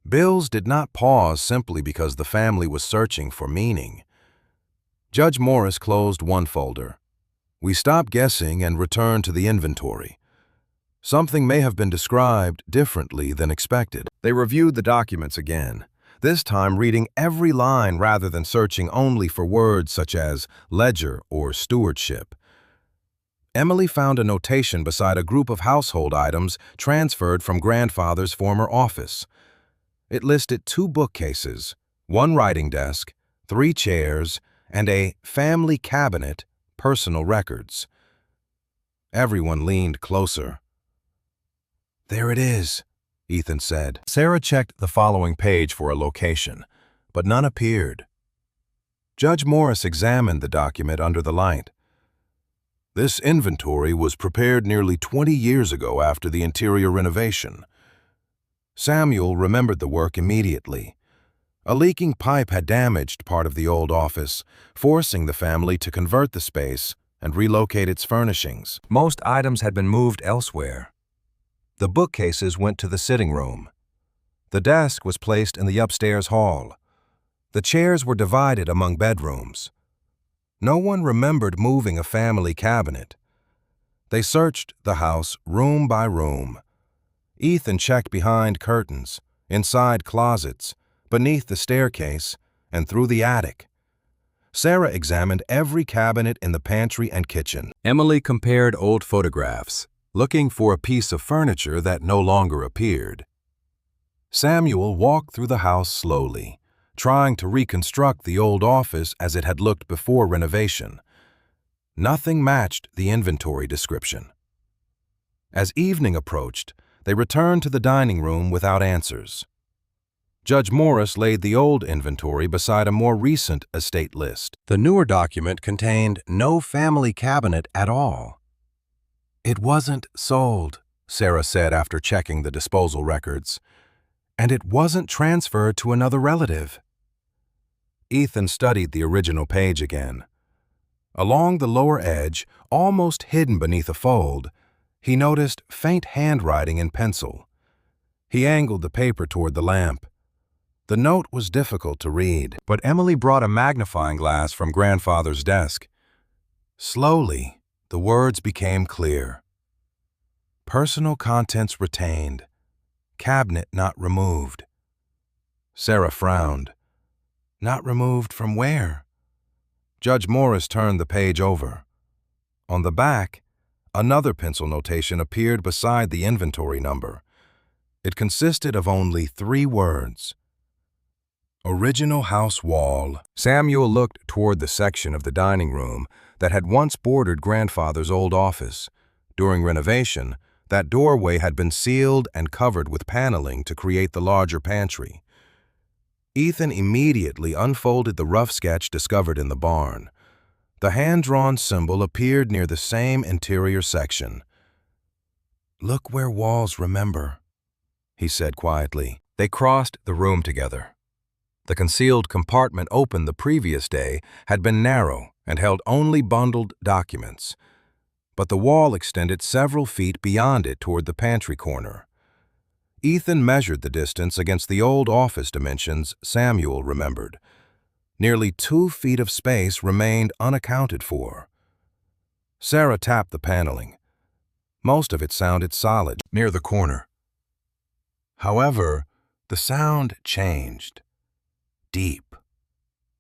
Bills did not pause simply because the family was searching for meaning. Judge Morris closed one folder. We stopped guessing and returned to the inventory. Something may have been described differently than expected. They reviewed the documents again, this time reading every line rather than searching only for words such as ledger or stewardship. Emily found a notation beside a group of household items transferred from grandfather's former office. It listed 2 bookcases, 1 writing desk, 3 chairs, and a family cabinet, personal records. Everyone leaned closer. There it is, Ethan said. Sarah checked the following page for a location, but none appeared. Judge Morris examined the document under the light. This inventory was prepared nearly 20 years ago after the interior renovation. Samuel remembered the work immediately. A leaking pipe had damaged part of the old office, forcing the family to convert the space and relocate its furnishings. Most items had been moved elsewhere. The bookcases went to the sitting room. The desk was placed in the upstairs hall. The chairs were divided among bedrooms. No one remembered moving a family cabinet. They searched the house room by room. Ethan checked behind curtains, inside closets, beneath the staircase, and through the attic. Sarah examined every cabinet in the pantry and kitchen. Emily compared old photographs, looking for a piece of furniture that no longer appeared. Samuel walked through the house slowly, trying to reconstruct the old office as it had looked before renovation. Nothing matched the inventory description. As evening approached, they returned to the dining room without answers. Judge Morris laid the old inventory beside a more recent estate list. The newer document contained no family cabinet at all. It wasn't sold, Sarah said after checking the disposal records, and it wasn't transferred to another relative. Ethan studied the original page again. Along the lower edge, almost hidden beneath a fold, he noticed faint handwriting in pencil. He angled the paper toward the lamp. The note was difficult to read, but Emily brought a magnifying glass from grandfather's desk. Slowly, the words became clear. Personal contents retained. Cabinet not removed. Sarah frowned. Not removed from where? Judge Morris turned the page over. On the back, another pencil notation appeared beside the inventory number. It consisted of only 3 words. Original house wall. Samuel looked toward the section of the dining room that had once bordered grandfather's old office. During renovation, that doorway had been sealed and covered with paneling to create the larger pantry. Ethan immediately unfolded the rough sketch discovered in the barn. The hand-drawn symbol appeared near the same interior section. Look where walls remember, he said quietly. They crossed the room together. The concealed compartment opened the previous day had been narrow and held only bundled documents, but the wall extended several feet beyond it toward the pantry corner. Ethan measured the distance against the old office dimensions Samuel remembered. Nearly 2 feet of space remained unaccounted for. Sarah tapped the paneling. Most of it sounded solid near the corner. However, the sound changed. Deep,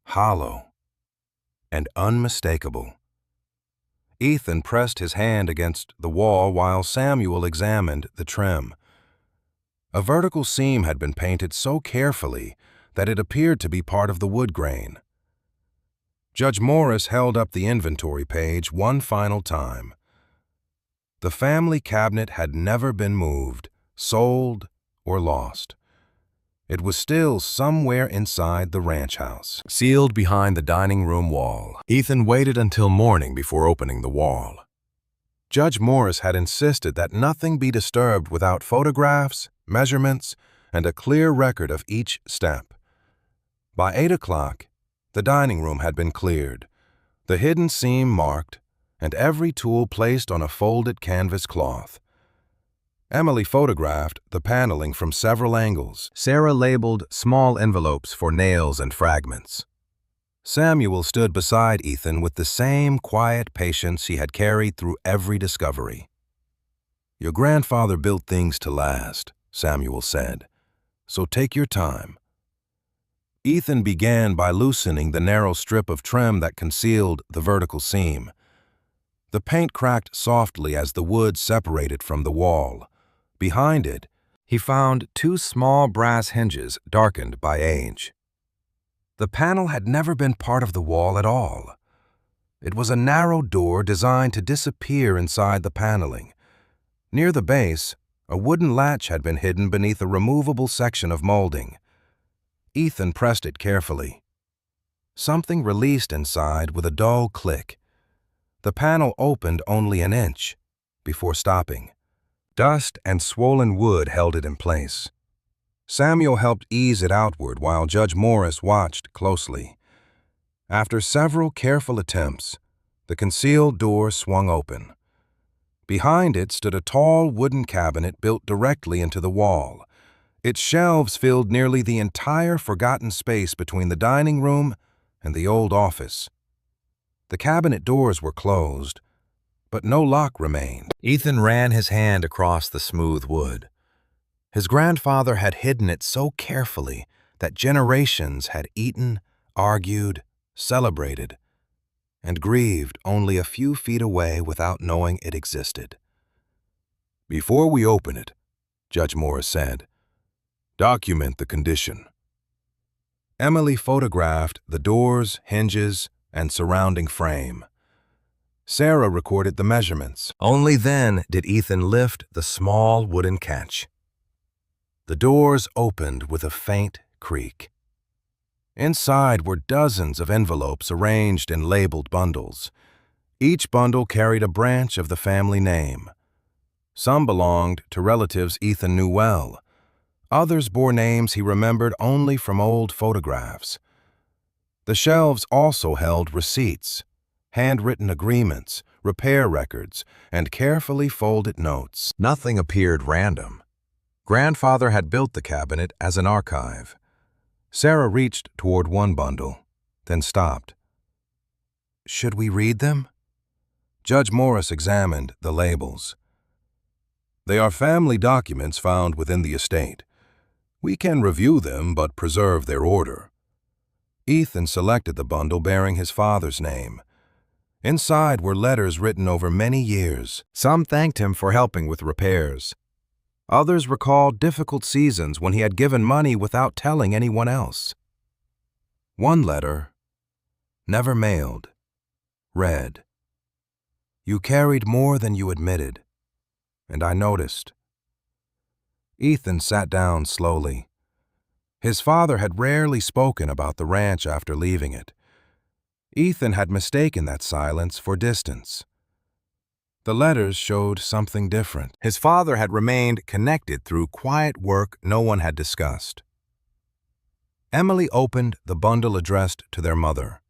hollow, and unmistakable. Ethan pressed his hand against the wall while Samuel examined the trim. A vertical seam had been painted so carefully that it appeared to be part of the wood grain. Judge Morris held up the inventory page one final time. The family cabinet had never been moved, sold, or lost. It was still somewhere inside the ranch house, sealed behind the dining room wall. Ethan waited until morning before opening the wall. Judge Morris had insisted that nothing be disturbed without photographs, measurements, and a clear record of each step. By 8 o'clock, the dining room had been cleared, the hidden seam marked, and every tool placed on a folded canvas cloth. Emily photographed the paneling from several angles. Sarah labeled small envelopes for nails and fragments. Samuel stood beside Ethan with the same quiet patience he had carried through every discovery. "Your grandfather built things to last," Samuel said, "so take your time." Ethan began by loosening the narrow strip of trim that concealed the vertical seam. The paint cracked softly as the wood separated from the wall. Behind it, he found two small brass hinges darkened by age. The panel had never been part of the wall at all. It was a narrow door designed to disappear inside the paneling. Near the base, a wooden latch had been hidden beneath a removable section of molding. Ethan pressed it carefully. Something released inside with a dull click. The panel opened only an inch before stopping. Dust and swollen wood held it in place. Samuel helped ease it outward while Judge Morris watched closely. After several careful attempts, the concealed door swung open. Behind it stood a tall wooden cabinet built directly into the wall. Its shelves filled nearly the entire forgotten space between the dining room and the old office. The cabinet doors were closed, but no lock remained. Ethan ran his hand across the smooth wood. His grandfather had hidden it so carefully that generations had eaten, argued, celebrated, and grieved only a few feet away without knowing it existed. "Before we open it," Judge Morris said, "document the condition." Emily photographed the doors, hinges, and surrounding frame. Sarah recorded the measurements. Only then did Ethan lift the small wooden catch. The doors opened with a faint creak. Inside were dozens of envelopes arranged in labeled bundles. Each bundle carried a branch of the family name. Some belonged to relatives Ethan knew well. Others bore names he remembered only from old photographs. The shelves also held receipts, handwritten agreements, repair records, and carefully folded notes. Nothing appeared random. Grandfather had built the cabinet as an archive. Sarah reached toward one bundle, then stopped. "Should we read them?" Judge Morris examined the labels. "They are family documents found within the estate. We can review them but preserve their order." Ethan selected the bundle bearing his father's name. Inside were letters written over many years. Some thanked him for helping with repairs. Others recalled difficult seasons when he had given money without telling anyone else. One letter, never mailed, read, "You carried more than you admitted, and I noticed." Ethan sat down slowly. His father had rarely spoken about the ranch after leaving it. Ethan had mistaken that silence for distance. The letters showed something different. His father had remained connected through quiet work no one had discussed. Emily opened the bundle addressed to their mother.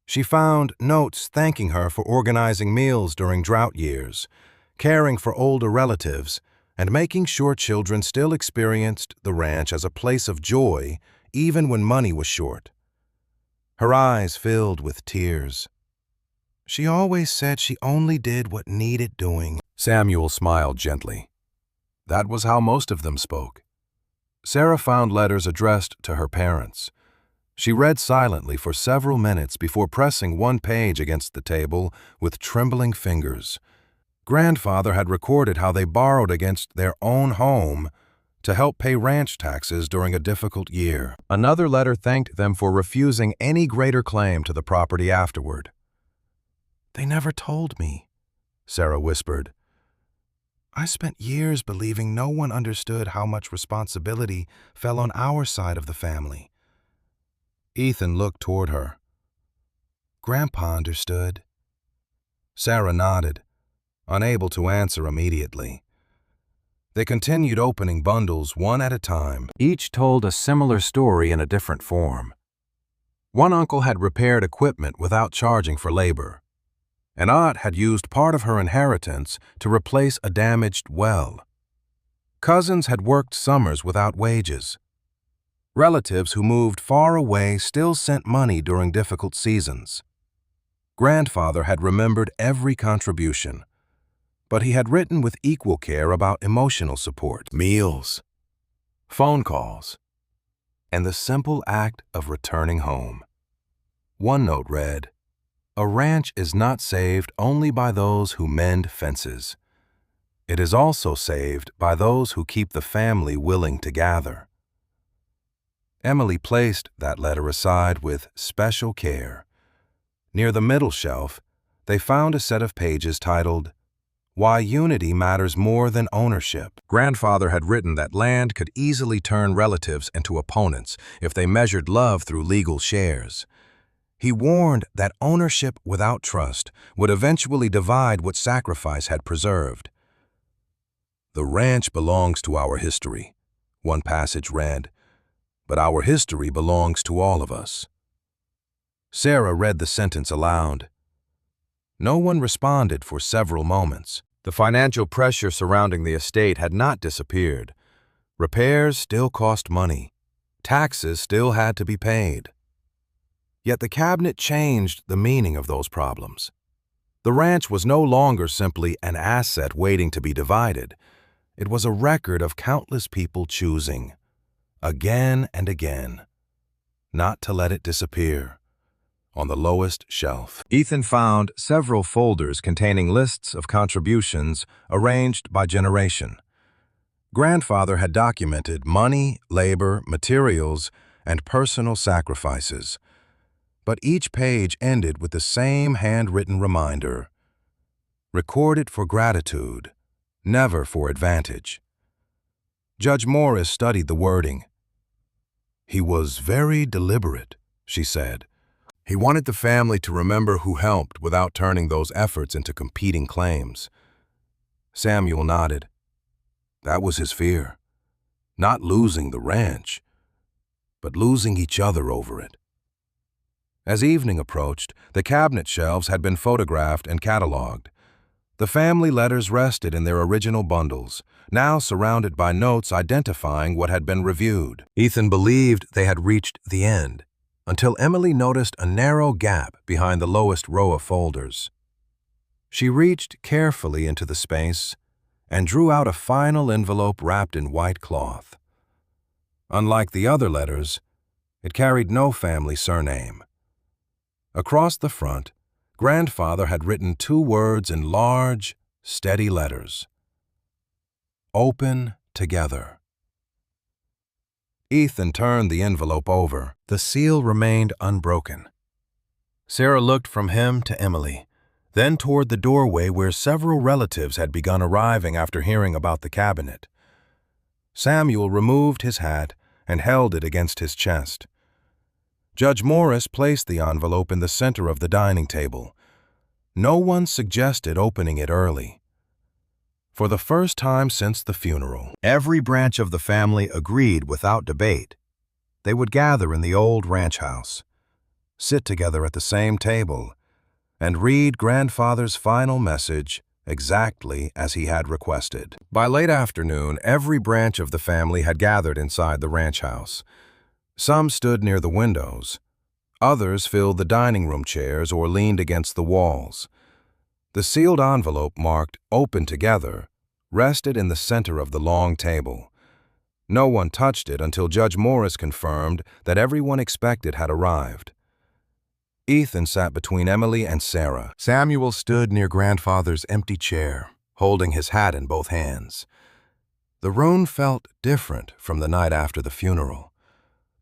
She found notes thanking her for organizing meals during drought years, caring for older relatives, and making sure children still experienced the ranch as a place of joy even when money was short. Her eyes filled with tears. "She always said she only did what needed doing." Samuel smiled gently. That was how most of them spoke. Sarah found letters addressed to her parents. She read silently for several minutes before pressing one page against the table with trembling fingers. Grandfather had recorded how they borrowed against their own home to help pay ranch taxes during a difficult year. Another letter thanked them for refusing any greater claim to the property afterward. "They never told me," Sarah whispered. I spent years believing no one understood how much responsibility fell on our side of the family. Ethan looked toward her. Grandpa understood. Sarah nodded, unable to answer immediately. They continued opening bundles one at a time. Each told a similar story in a different form. One uncle had repaired equipment without charging for labor. An aunt had used part of her inheritance to replace a damaged well. Cousins had worked summers without wages. Relatives who moved far away still sent money during difficult seasons. Grandfather had remembered every contribution, but he had written with equal care about emotional support, meals, phone calls, and the simple act of returning home. One note read, "A ranch is not saved only by those who mend fences. It is also saved by those who keep the family willing to gather." Emily placed that letter aside with special care. Near the middle shelf, they found a set of pages titled, "Why Unity Matters More Than Ownership." Grandfather had written that land could easily turn relatives into opponents if they measured love through legal shares. He warned that ownership without trust would eventually divide what sacrifice had preserved. "The ranch belongs to our history," one passage read, "but our history belongs to all of us." Sarah read the sentence aloud. No one responded for several moments. The financial pressure surrounding the estate had not disappeared. Repairs still cost money. Taxes still had to be paid. Yet the cabinet changed the meaning of those problems. The ranch was no longer simply an asset waiting to be divided. It was a record of countless people choosing, again and again, not to let it disappear. On the lowest shelf, Ethan found several folders containing lists of contributions arranged by generation. Grandfather had documented money, labor, materials, and personal sacrifices. But each page ended with the same handwritten reminder: recorded for gratitude, never for advantage. Judge Morris studied the wording. "He was very deliberate," she said. "He wanted the family to remember who helped without turning those efforts into competing claims." Samuel nodded. That was his fear. Not losing the ranch, but losing each other over it. As evening approached, the cabinet shelves had been photographed and cataloged. The family letters rested in their original bundles, now surrounded by notes identifying what had been reviewed. Ethan believed they had reached the end, until Emily noticed a narrow gap behind the lowest row of folders. She reached carefully into the space and drew out a final envelope wrapped in white cloth. Unlike the other letters, it carried no family surname. Across the front, Grandfather had written 2 words in large, steady letters: "Open together." Ethan turned the envelope over. The seal remained unbroken. Sarah looked from him to Emily, then toward the doorway where several relatives had begun arriving after hearing about the cabinet. Samuel removed his hat and held it against his chest. Judge Morris placed the envelope in the center of the dining table. No one suggested opening it early. For the first time since the funeral, every branch of the family agreed without debate. They would gather in the old ranch house, sit together at the same table, and read Grandfather's final message exactly as he had requested. By late afternoon, every branch of the family had gathered inside the ranch house. Some stood near the windows. Others filled the dining room chairs or leaned against the walls. The sealed envelope marked "Open Together" rested in the center of the long table. No one touched it until Judge Morris confirmed that everyone expected had arrived. Ethan sat between Emily and Sarah. Samuel stood near Grandfather's empty chair, holding his hat in both hands. The room felt different from the night after the funeral.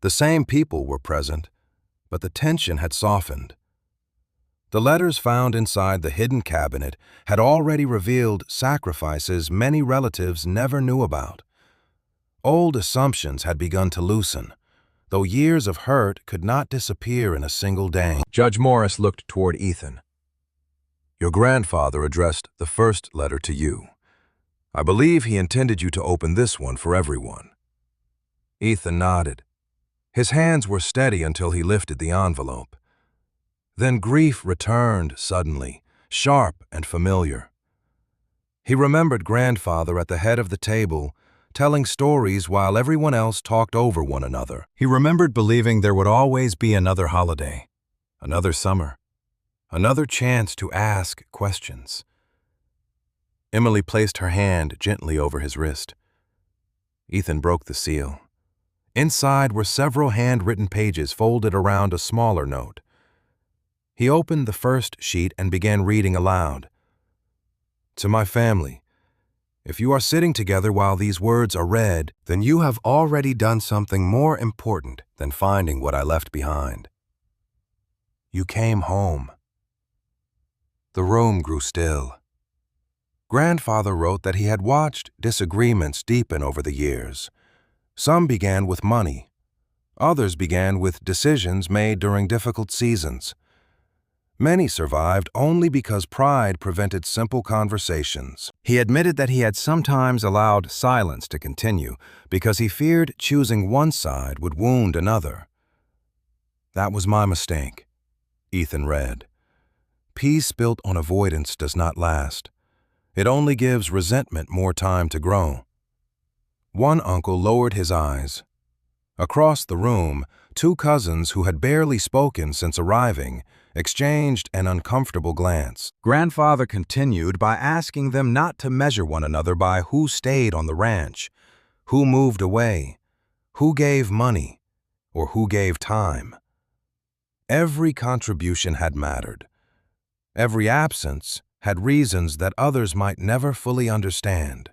The same people were present, but the tension had softened. The letters found inside the hidden cabinet had already revealed sacrifices many relatives never knew about. Old assumptions had begun to loosen, though years of hurt could not disappear in a single day. Judge Morris looked toward Ethan. Your grandfather addressed the first letter to you. I believe he intended you to open this one for everyone. Ethan nodded. His hands were steady until he lifted the envelope. Then grief returned suddenly, sharp and familiar. He remembered grandfather at the head of the table, telling stories while everyone else talked over one another. He remembered believing there would always be another holiday, another summer, another chance to ask questions. Emily placed her hand gently over his wrist. Ethan broke the seal. Inside were several handwritten pages folded around a smaller note. He opened the first sheet and began reading aloud. To my family, if you are sitting together while these words are read, then you have already done something more important than finding what I left behind. You came home. The room grew still. Grandfather wrote that he had watched disagreements deepen over the years. Some began with money. Others began with decisions made during difficult seasons. Many survived only because pride prevented simple conversations. He admitted that he had sometimes allowed silence to continue because he feared choosing one side would wound another. That was my mistake, Ethan read. Peace built on avoidance does not last. It only gives resentment more time to grow. One uncle lowered his eyes. Across the room, two cousins who had barely spoken since arriving exchanged an uncomfortable glance. Grandfather continued by asking them not to measure one another by who stayed on the ranch, who moved away, who gave money, or who gave time. Every contribution had mattered. Every absence had reasons that others might never fully understand.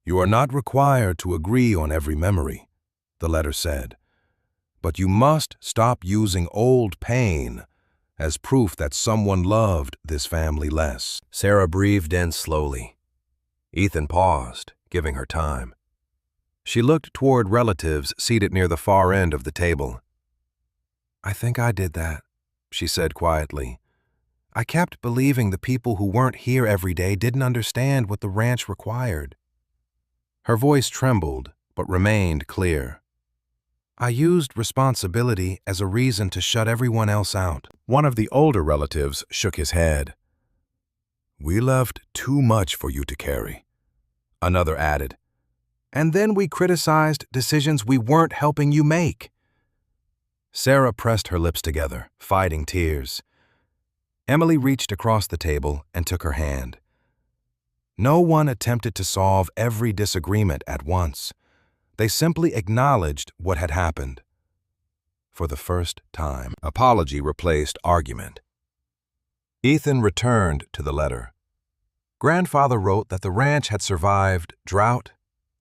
You are not required to agree on every memory, the letter said. But you must stop using old pain as proof that someone loved this family less. Sarah breathed in slowly. Ethan paused, giving her time. She looked toward relatives seated near the far end of the table. I think I did that, she said quietly. I kept believing the people who weren't here every day didn't understand what the ranch required. Her voice trembled, but remained clear. I used responsibility as a reason to shut everyone else out. One of the older relatives shook his head. We left too much for you to carry, another added. And then we criticized decisions we weren't helping you make. Sarah pressed her lips together, fighting tears. Emily reached across the table and took her hand. No one attempted to solve every disagreement at once. They simply acknowledged what had happened. For the first time, apology replaced argument. Ethan returned to the letter. Grandfather wrote that the ranch had survived drought,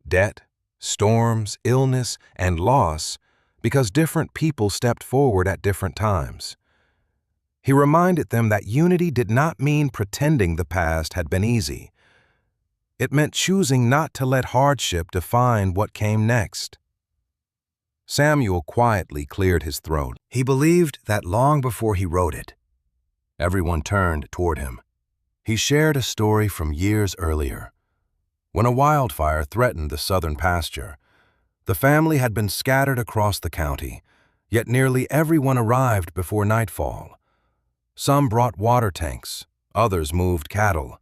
debt, storms, illness, and loss because different people stepped forward at different times. He reminded them that unity did not mean pretending the past had been easy. It meant choosing not to let hardship define what came next. Samuel quietly cleared his throat. He believed that long before he wrote it. Everyone turned toward him. He shared a story from years earlier. When a wildfire threatened the southern pasture, the family had been scattered across the county, yet nearly everyone arrived before nightfall. Some brought water tanks, others moved cattle.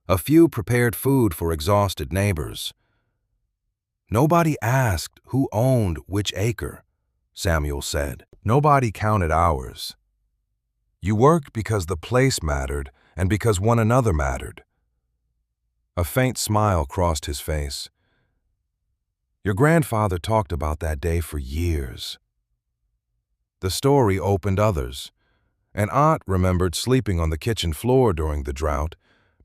A few prepared food for exhausted neighbors. Nobody asked who owned which acre, Samuel said. Nobody counted hours. You worked because the place mattered and because one another mattered. A faint smile crossed his face. Your grandfather talked about that day for years. The story opened others. An aunt remembered sleeping on the kitchen floor during the drought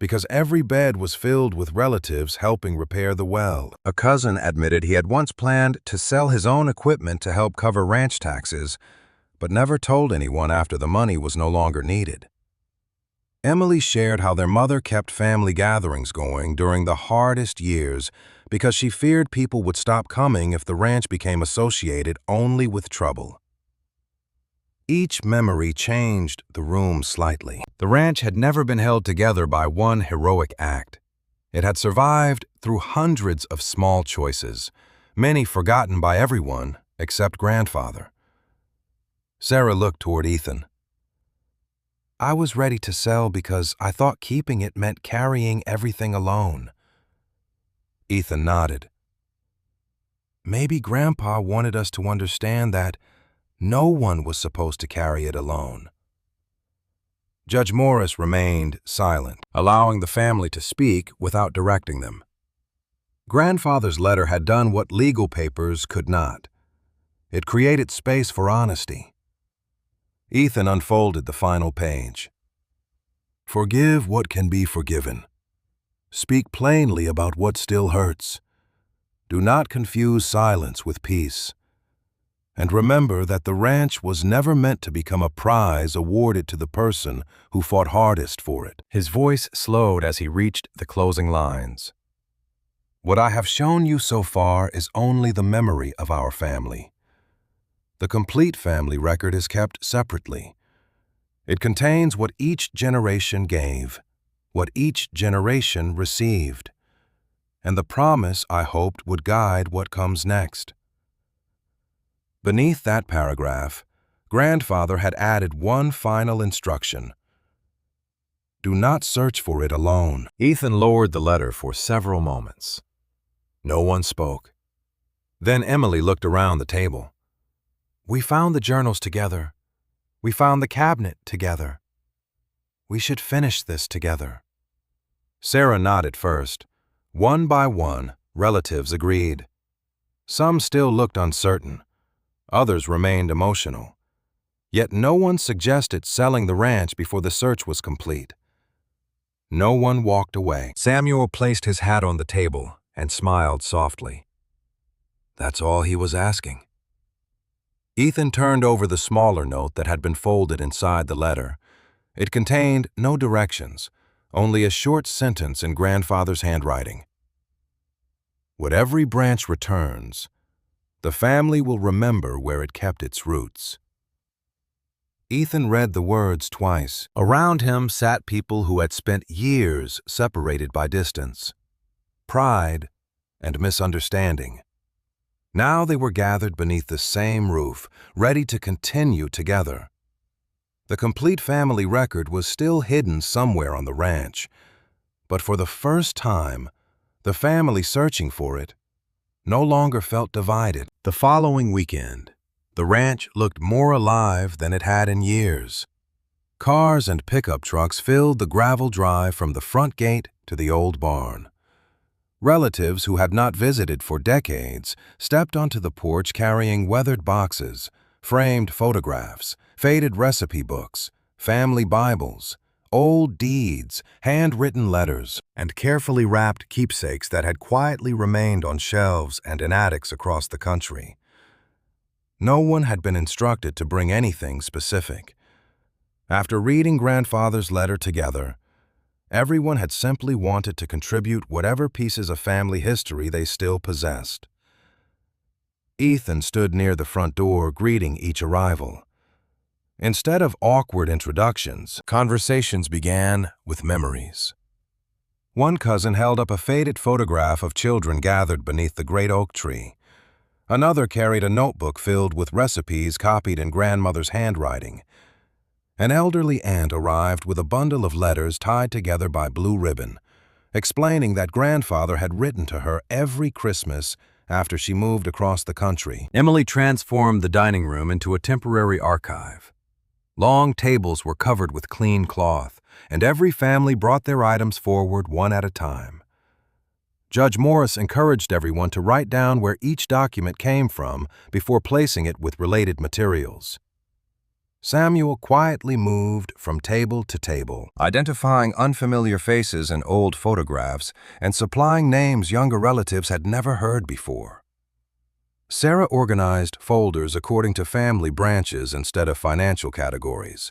because every bed was filled with relatives helping repair the well. A cousin admitted he had once planned to sell his own equipment to help cover ranch taxes, but never told anyone after the money was no longer needed. Emily shared how their mother kept family gatherings going during the hardest years because she feared people would stop coming if the ranch became associated only with trouble. Each memory changed the room slightly. The ranch had never been held together by one heroic act. It had survived through hundreds of small choices, many forgotten by everyone except grandfather. Sarah looked toward Ethan. I was ready to sell because I thought keeping it meant carrying everything alone. Ethan nodded. Maybe Grandpa wanted us to understand that no one was supposed to carry it alone. Judge Morris remained silent, allowing the family to speak without directing them. Grandfather's letter had done what legal papers could not. It created space for honesty. Ethan unfolded the final page. Forgive what can be forgiven. Speak plainly about what still hurts. Do not confuse silence with peace. And remember that the ranch was never meant to become a prize awarded to the person who fought hardest for it. His voice slowed as he reached the closing lines. What I have shown you so far is only the memory of our family. The complete family record is kept separately. It contains what each generation gave, what each generation received, and the promise I hoped would guide what comes next. Beneath that paragraph, Grandfather had added one final instruction. Do not search for it alone. Ethan lowered the letter for several moments. No one spoke. Then Emily looked around the table. We found the journals together. We found the cabinet together. We should finish this together. Sarah nodded first. One by one, relatives agreed. Some still looked uncertain. Others remained emotional. Yet no one suggested selling the ranch before the search was complete. No one walked away. Samuel placed his hat on the table and smiled softly. That's all he was asking. Ethan turned over the smaller note that had been folded inside the letter. It contained no directions, only a short sentence in Grandfather's handwriting. What every branch returns, the family will remember where it kept its roots. Ethan read the words twice. Around him sat people who had spent years separated by distance, pride, and misunderstanding. Now they were gathered beneath the same roof, ready to continue together. The complete family record was still hidden somewhere on the ranch, but for the first time, the family searching for it no longer felt divided. The following weekend, the ranch looked more alive than it had in years. Cars and pickup trucks filled the gravel drive from the front gate to the old barn. Relatives who had not visited for decades stepped onto the porch carrying weathered boxes, framed photographs, faded recipe books, family Bibles, old deeds, handwritten letters, and carefully wrapped keepsakes that had quietly remained on shelves and in attics across the country. No one had been instructed to bring anything specific. After reading Grandfather's letter together, everyone had simply wanted to contribute whatever pieces of family history they still possessed. Ethan stood near the front door, greeting each arrival. Instead of awkward introductions, conversations began with memories. One cousin held up a faded photograph of children gathered beneath the great oak tree. Another carried a notebook filled with recipes copied in grandmother's handwriting. An elderly aunt arrived with a bundle of letters tied together by blue ribbon, explaining that Grandfather had written to her every Christmas after she moved across the country. Emily transformed the dining room into a temporary archive. Long tables were covered with clean cloth, and every family brought their items forward one at a time. Judge Morris encouraged everyone to write down where each document came from before placing it with related materials. Samuel quietly moved from table to table, identifying unfamiliar faces in old photographs and supplying names younger relatives had never heard before. Sarah organized folders according to family branches instead of financial categories.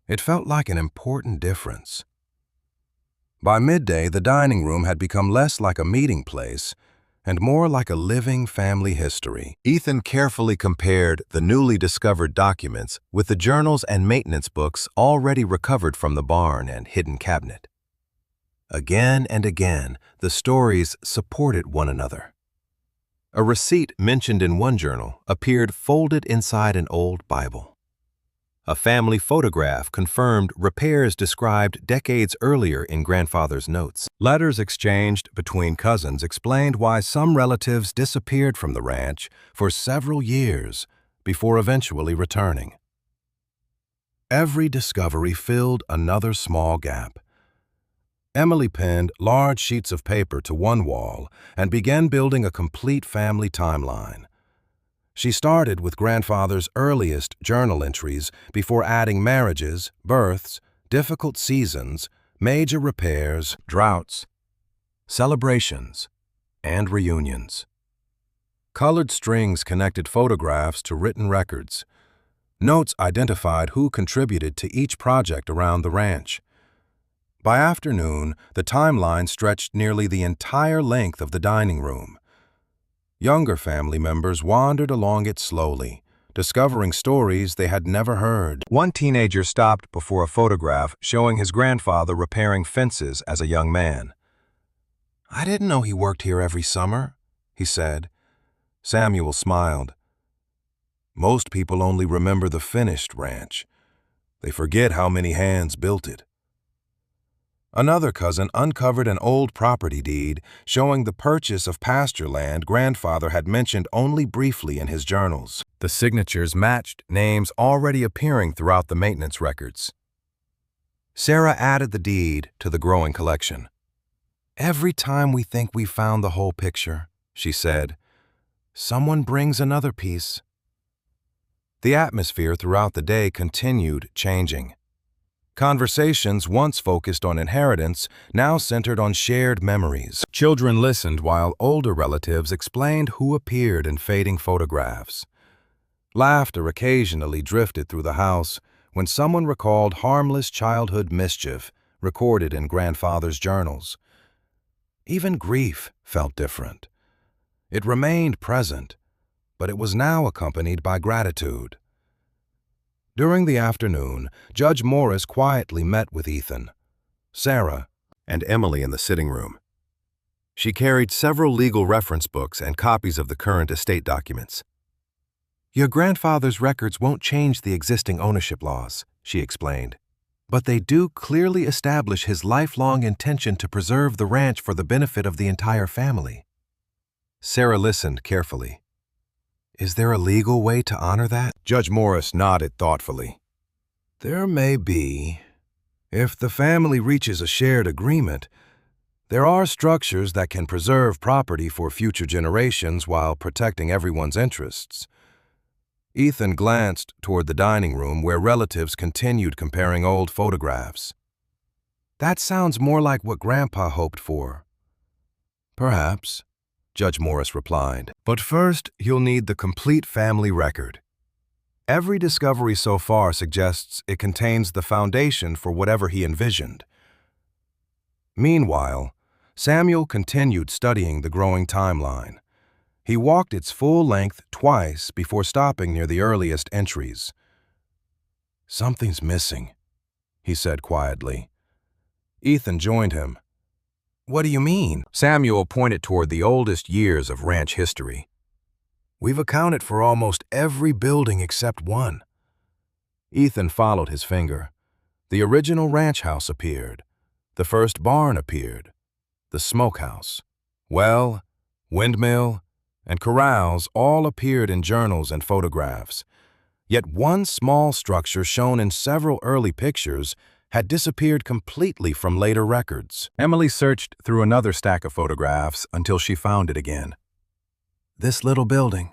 It felt like an important difference. By midday, the dining room had become less like a meeting place and more like a living family history. Ethan carefully compared the newly discovered documents with the journals and maintenance books already recovered from the barn and hidden cabinet. Again and again, the stories supported one another. A receipt mentioned in one journal appeared folded inside an old Bible. A family photograph confirmed repairs described decades earlier in grandfather's notes. Letters exchanged between cousins explained why some relatives disappeared from the ranch for several years before eventually returning. Every discovery filled another small gap. Emily pinned large sheets of paper to one wall and began building a complete family timeline. She started with grandfather's earliest journal entries before adding marriages, births, difficult seasons, major repairs, droughts, celebrations, and reunions. Colored strings connected photographs to written records. Notes identified who contributed to each project around the ranch. By afternoon, the timeline stretched nearly the entire length of the dining room. Younger family members wandered along it slowly, discovering stories they had never heard. One teenager stopped before a photograph showing his grandfather repairing fences as a young man. "I didn't know he worked here every summer," he said. Samuel smiled. "Most people only remember the finished ranch. They forget how many hands built it." Another cousin uncovered an old property deed showing the purchase of pasture land grandfather had mentioned only briefly in his journals. The signatures matched names already appearing throughout the maintenance records. Sarah added the deed to the growing collection. "Every time we think we found the whole picture," she said, "someone brings another piece." The atmosphere throughout the day continued changing. Conversations once focused on inheritance now centered on shared memories. Children listened while older relatives explained who appeared in fading photographs. Laughter occasionally drifted through the house when someone recalled harmless childhood mischief recorded in grandfather's journals. Even grief felt different. It remained present, but it was now accompanied by gratitude. During the afternoon, Judge Morris quietly met with Ethan, Sarah, and Emily in the sitting room. She carried several legal reference books and copies of the current estate documents. "Your grandfather's records won't change the existing ownership laws," she explained, "but they do clearly establish his lifelong intention to preserve the ranch for the benefit of the entire family." Sarah listened carefully. "Is there a legal way to honor that?" Judge Morris nodded thoughtfully. "There may be. If the family reaches a shared agreement, there are structures that can preserve property for future generations while protecting everyone's interests." Ethan glanced toward the dining room where relatives continued comparing old photographs. "That sounds more like what Grandpa hoped for." "Perhaps," Judge Morris replied. "But first, you'll need the complete family record. Every discovery so far suggests it contains the foundation for whatever he envisioned." Meanwhile, Samuel continued studying the growing timeline. He walked its full length twice before stopping near the earliest entries. "Something's missing," he said quietly. Ethan joined him. "What do you mean?" Samuel pointed toward the oldest years of ranch history. "We've accounted for almost every building except one." Ethan followed his finger. The original ranch house appeared. The first barn appeared. The smokehouse, well, windmill, and corrals all appeared in journals and photographs. Yet one small structure shown in several early pictures had disappeared completely from later records. Emily searched through another stack of photographs until she found it again. "This little building."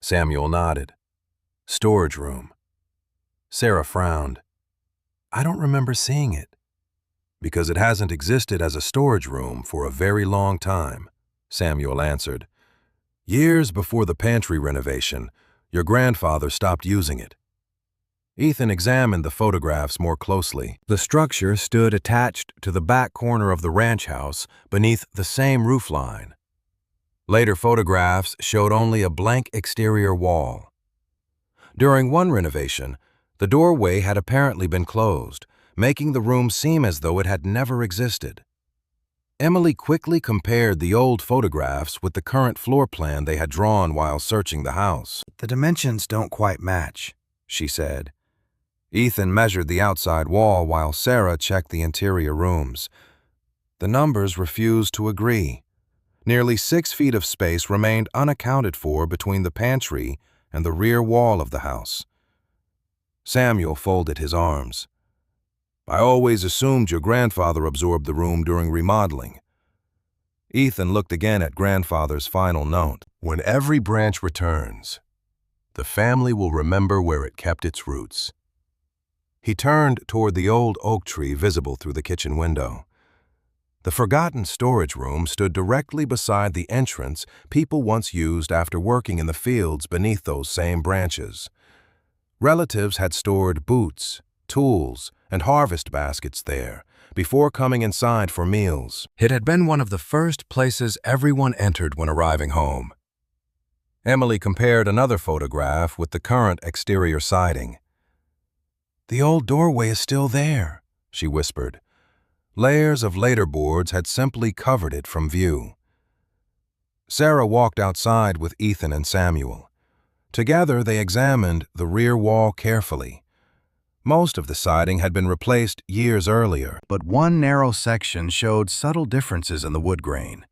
Samuel nodded. "Storage room." Sarah frowned. "I don't remember seeing it." "Because it hasn't existed as a storage room for a very long time," Samuel answered. Years before the pantry renovation, your grandfather stopped using it. Ethan examined the photographs more closely. The structure stood attached to the back corner of the ranch house beneath the same roofline. Later photographs showed only a blank exterior wall. During one renovation, the doorway had apparently been closed, making the room seem as though it had never existed. Emily quickly compared the old photographs with the current floor plan they had drawn while searching the house. "The dimensions don't quite match," she said. Ethan measured the outside wall while Sarah checked the interior rooms. The numbers refused to agree. Nearly 6 feet of space remained unaccounted for between the pantry and the rear wall of the house. Samuel folded his arms. "I always assumed your grandfather absorbed the room during remodeling." Ethan looked again at grandfather's final note. "When every branch returns, the family will remember where it kept its roots." He turned toward the old oak tree visible through the kitchen window. The forgotten storage room stood directly beside the entrance people once used after working in the fields beneath those same branches. Relatives had stored boots, tools, and harvest baskets there before coming inside for meals. It had been one of the first places everyone entered when arriving home. Emily compared another photograph with the current exterior siding. "The old doorway is still there," she whispered. Layers of later boards had simply covered it from view. Sarah walked outside with Ethan and Samuel. Together they examined the rear wall carefully. Most of the siding had been replaced years earlier, But one narrow section showed subtle differences in the wood grain.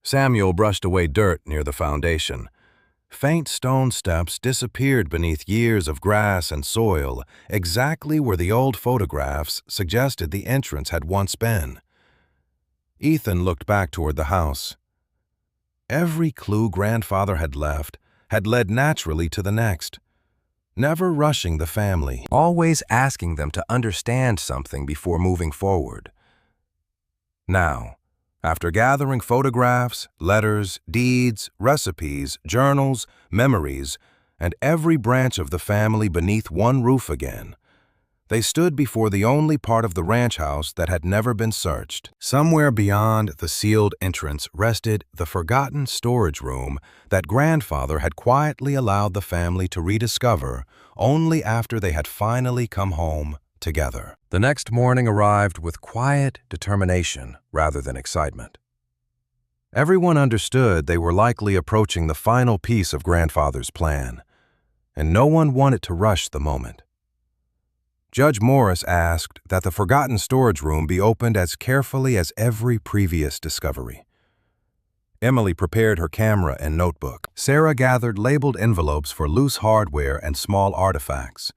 Samuel brushed away dirt near the foundation. Faint stone steps disappeared beneath years of grass and soil, exactly where the old photographs suggested the entrance had once been. Ethan looked back toward the house. Every clue grandfather had left had led naturally to the next, never rushing the family, always asking them to understand something before moving forward. Now, after gathering photographs, letters, deeds, recipes, journals, memories, and every branch of the family beneath one roof again, they stood before the only part of the ranch house that had never been searched. Somewhere beyond the sealed entrance rested the forgotten storage room that grandfather had quietly allowed the family to rediscover only after they had finally come home together. The next morning arrived with quiet determination rather than excitement. Everyone understood they were likely approaching the final piece of grandfather's plan, and no one wanted to rush the moment. Judge Morris asked that the forgotten storage room be opened as carefully as every previous discovery. Emily prepared her camera and notebook. Sarah gathered labeled envelopes for loose hardware and small artifacts.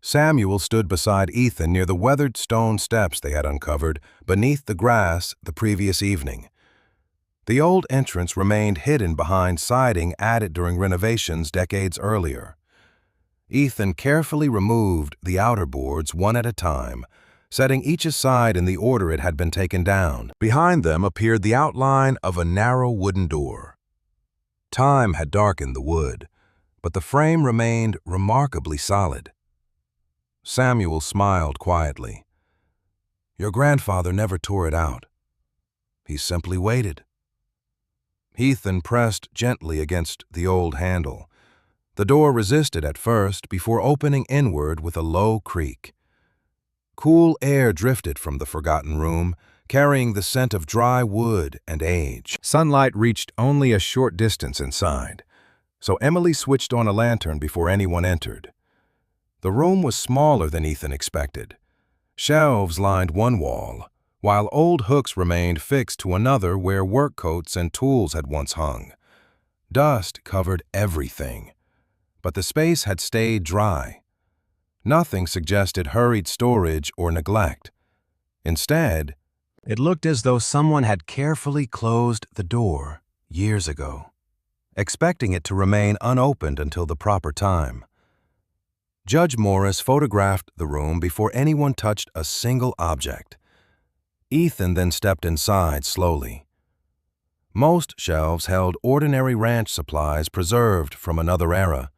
Samuel stood beside Ethan near the weathered stone steps they had uncovered beneath the grass the previous evening. The old entrance remained hidden behind siding added during renovations decades earlier. Ethan carefully removed the outer boards one at a time, setting each aside in the order it had been taken down. Behind them appeared the outline of a narrow wooden door. Time had darkened the wood, but the frame remained remarkably solid. Samuel smiled quietly. "Your grandfather never tore it out. He simply waited." Ethan pressed gently against the old handle. The door resisted at first before opening inward with a low creak. Cool air drifted from the forgotten room, carrying the scent of dry wood and age. Sunlight reached only a short distance inside, so Emily switched on a lantern before anyone entered. The room was smaller than Ethan expected. Shelves lined one wall, while old hooks remained fixed to another where work coats and tools had once hung. Dust covered everything, but the space had stayed dry. Nothing suggested hurried storage or neglect. Instead, it looked as though someone had carefully closed the door years ago, expecting it to remain unopened until the proper time. Judge Morris photographed the room before anyone touched a single object. Ethan then stepped inside slowly. Most shelves held ordinary ranch supplies preserved from another era.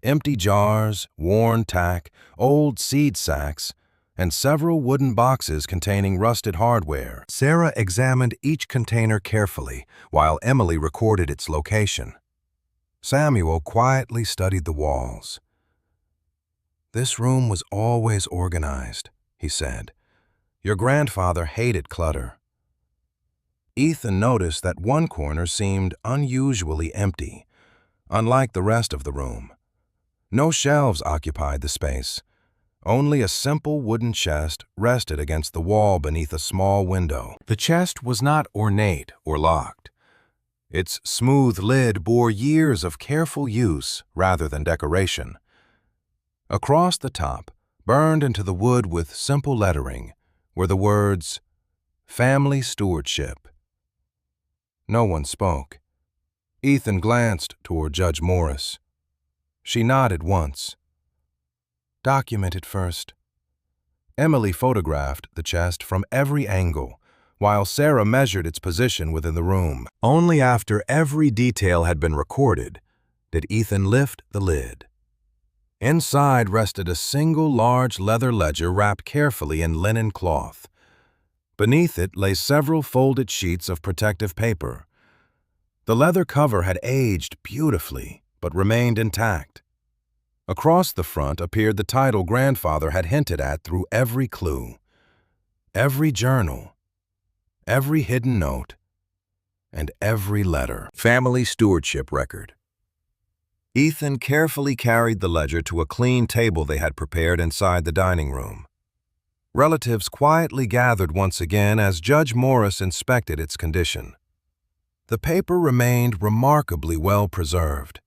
Empty jars, worn tack, old seed sacks, and several wooden boxes containing rusted hardware. Sarah examined each container carefully while Emily recorded its location. Samuel quietly studied the walls. "This room was always organized," he said. "Your grandfather hated clutter." Ethan noticed that one corner seemed unusually empty, unlike the rest of the room. No shelves occupied the space. Only a simple wooden chest rested against the wall beneath a small window. The chest was not ornate or locked. Its smooth lid bore years of careful use rather than decoration. Across the top, burned into the wood with simple lettering, were the words, "Family Stewardship." No one spoke. Ethan glanced toward Judge Morris. She nodded once. "Document it first." Emily photographed the chest from every angle, while Sarah measured its position within the room. Only after every detail had been recorded did Ethan lift the lid. Inside rested a single large leather ledger wrapped carefully in linen cloth. Beneath it lay several folded sheets of protective paper. The leather cover had aged beautifully, but remained intact. Across the front appeared the title grandfather had hinted at through every clue. Every journal, every hidden note, and every letter. Family Stewardship Record. Ethan carefully carried the ledger to a clean table they had prepared inside the dining room. Relatives quietly gathered once again as Judge Morris inspected its condition. The paper remained remarkably well preserved.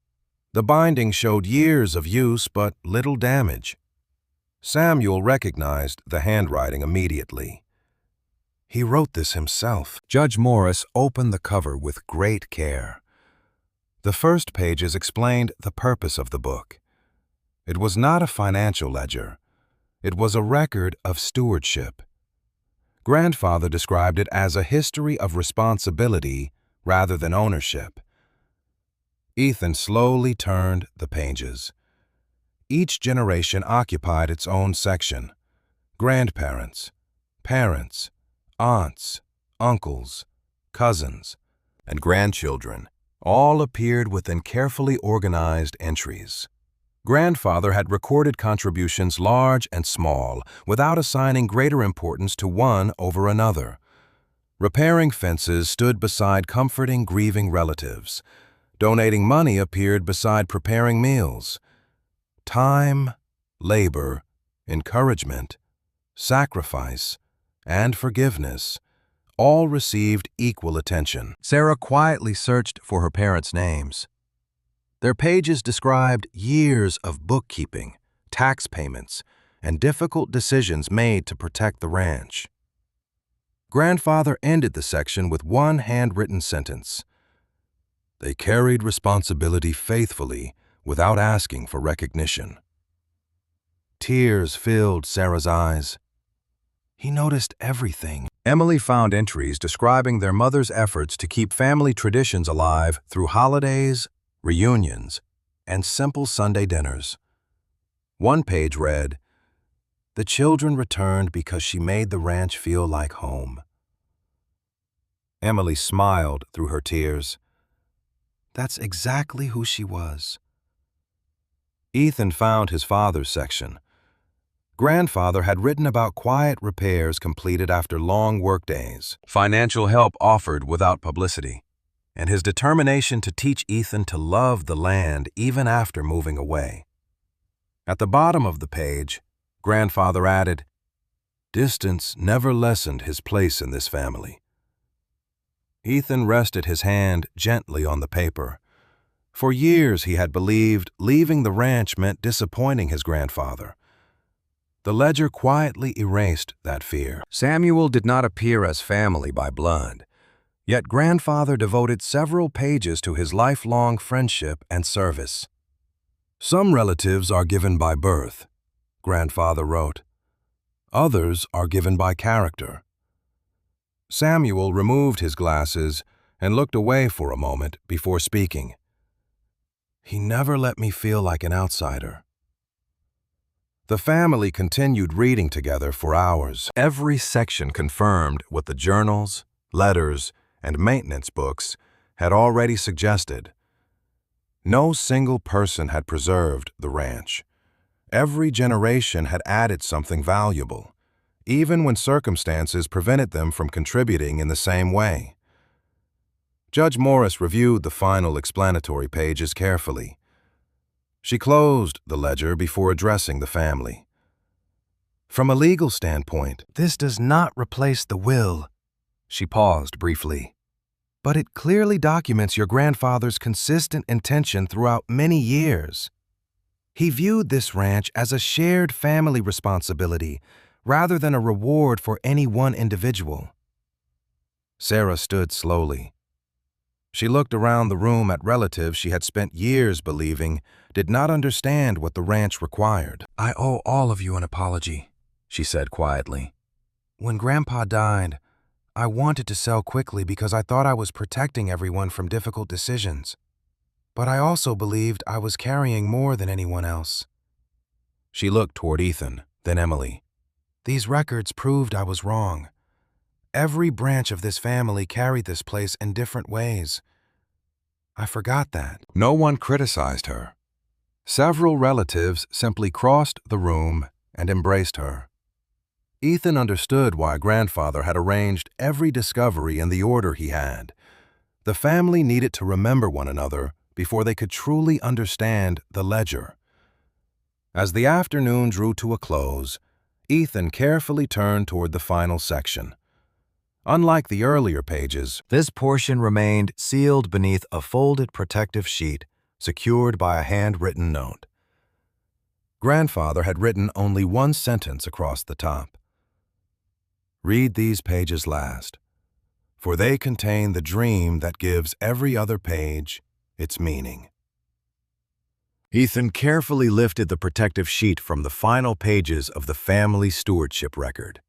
The binding showed years of use but little damage. Samuel recognized the handwriting immediately. He wrote this himself. Judge Morris opened the cover with great care. The first pages explained the purpose of the book. It was not a financial ledger. It was a record of stewardship. Grandfather described it as a history of responsibility rather than ownership. Ethan slowly turned the pages. Each generation occupied its own section. Grandparents, parents, aunts, uncles, cousins, and grandchildren all appeared within carefully organized entries. Grandfather had recorded contributions large and small without assigning greater importance to one over another. Repairing fences stood beside comforting grieving relatives. Donating money appeared beside preparing meals. Time, labor, encouragement, sacrifice, and forgiveness all received equal attention. Sarah quietly searched for her parents' names. Their pages described years of bookkeeping, tax payments, and difficult decisions made to protect the ranch. Grandfather ended the section with one handwritten sentence. They carried responsibility faithfully without asking for recognition. Tears filled Sarah's eyes. He noticed everything. Emily found entries describing their mother's efforts to keep family traditions alive through holidays, reunions, and simple Sunday dinners. One page read, "The children returned because she made the ranch feel like home." Emily smiled through her tears. That's exactly who she was. Ethan found his father's section. Grandfather had written about quiet repairs completed after long workdays, financial help offered without publicity, and his determination to teach Ethan to love the land even after moving away. At the bottom of the page, Grandfather added, "Distance never lessened his place in this family." Ethan rested his hand gently on the paper. For years he had believed leaving the ranch meant disappointing his grandfather. The ledger quietly erased that fear. Samuel did not appear as family by blood, yet Grandfather devoted several pages to his lifelong friendship and service. Some relatives are given by birth, Grandfather wrote. Others are given by character. Samuel removed his glasses and looked away for a moment before speaking. He never let me feel like an outsider. The family continued reading together for hours. Every section confirmed what the journals, letters, and maintenance books had already suggested. No single person had preserved the ranch. Every generation had added something valuable, even when circumstances prevented them from contributing in the same way. Judge Morris reviewed the final explanatory pages carefully. She closed the ledger before addressing the family. From a legal standpoint, this does not replace the will. She paused briefly. But it clearly documents your grandfather's consistent intention throughout many years. He viewed this ranch as a shared family responsibility rather than a reward for any one individual. Sarah stood slowly. She looked around the room at relatives she had spent years believing did not understand what the ranch required. "I owe all of you an apology," she said quietly. "When Grandpa died, I wanted to sell quickly because I thought I was protecting everyone from difficult decisions. But I also believed I was carrying more than anyone else." She looked toward Ethan, then Emily. "These records proved I was wrong. Every branch of this family carried this place in different ways. I forgot that." No one criticized her. Several relatives simply crossed the room and embraced her. Ethan understood why Grandfather had arranged every discovery in the order he had. The family needed to remember one another before they could truly understand the ledger. As the afternoon drew to a close, Ethan carefully turned toward the final section. Unlike the earlier pages, this portion remained sealed beneath a folded protective sheet secured by a handwritten note. Grandfather had written only one sentence across the top. "Read these pages last, for they contain the dream that gives every other page its meaning." Ethan carefully lifted the protective sheet from the final pages of the family stewardship record.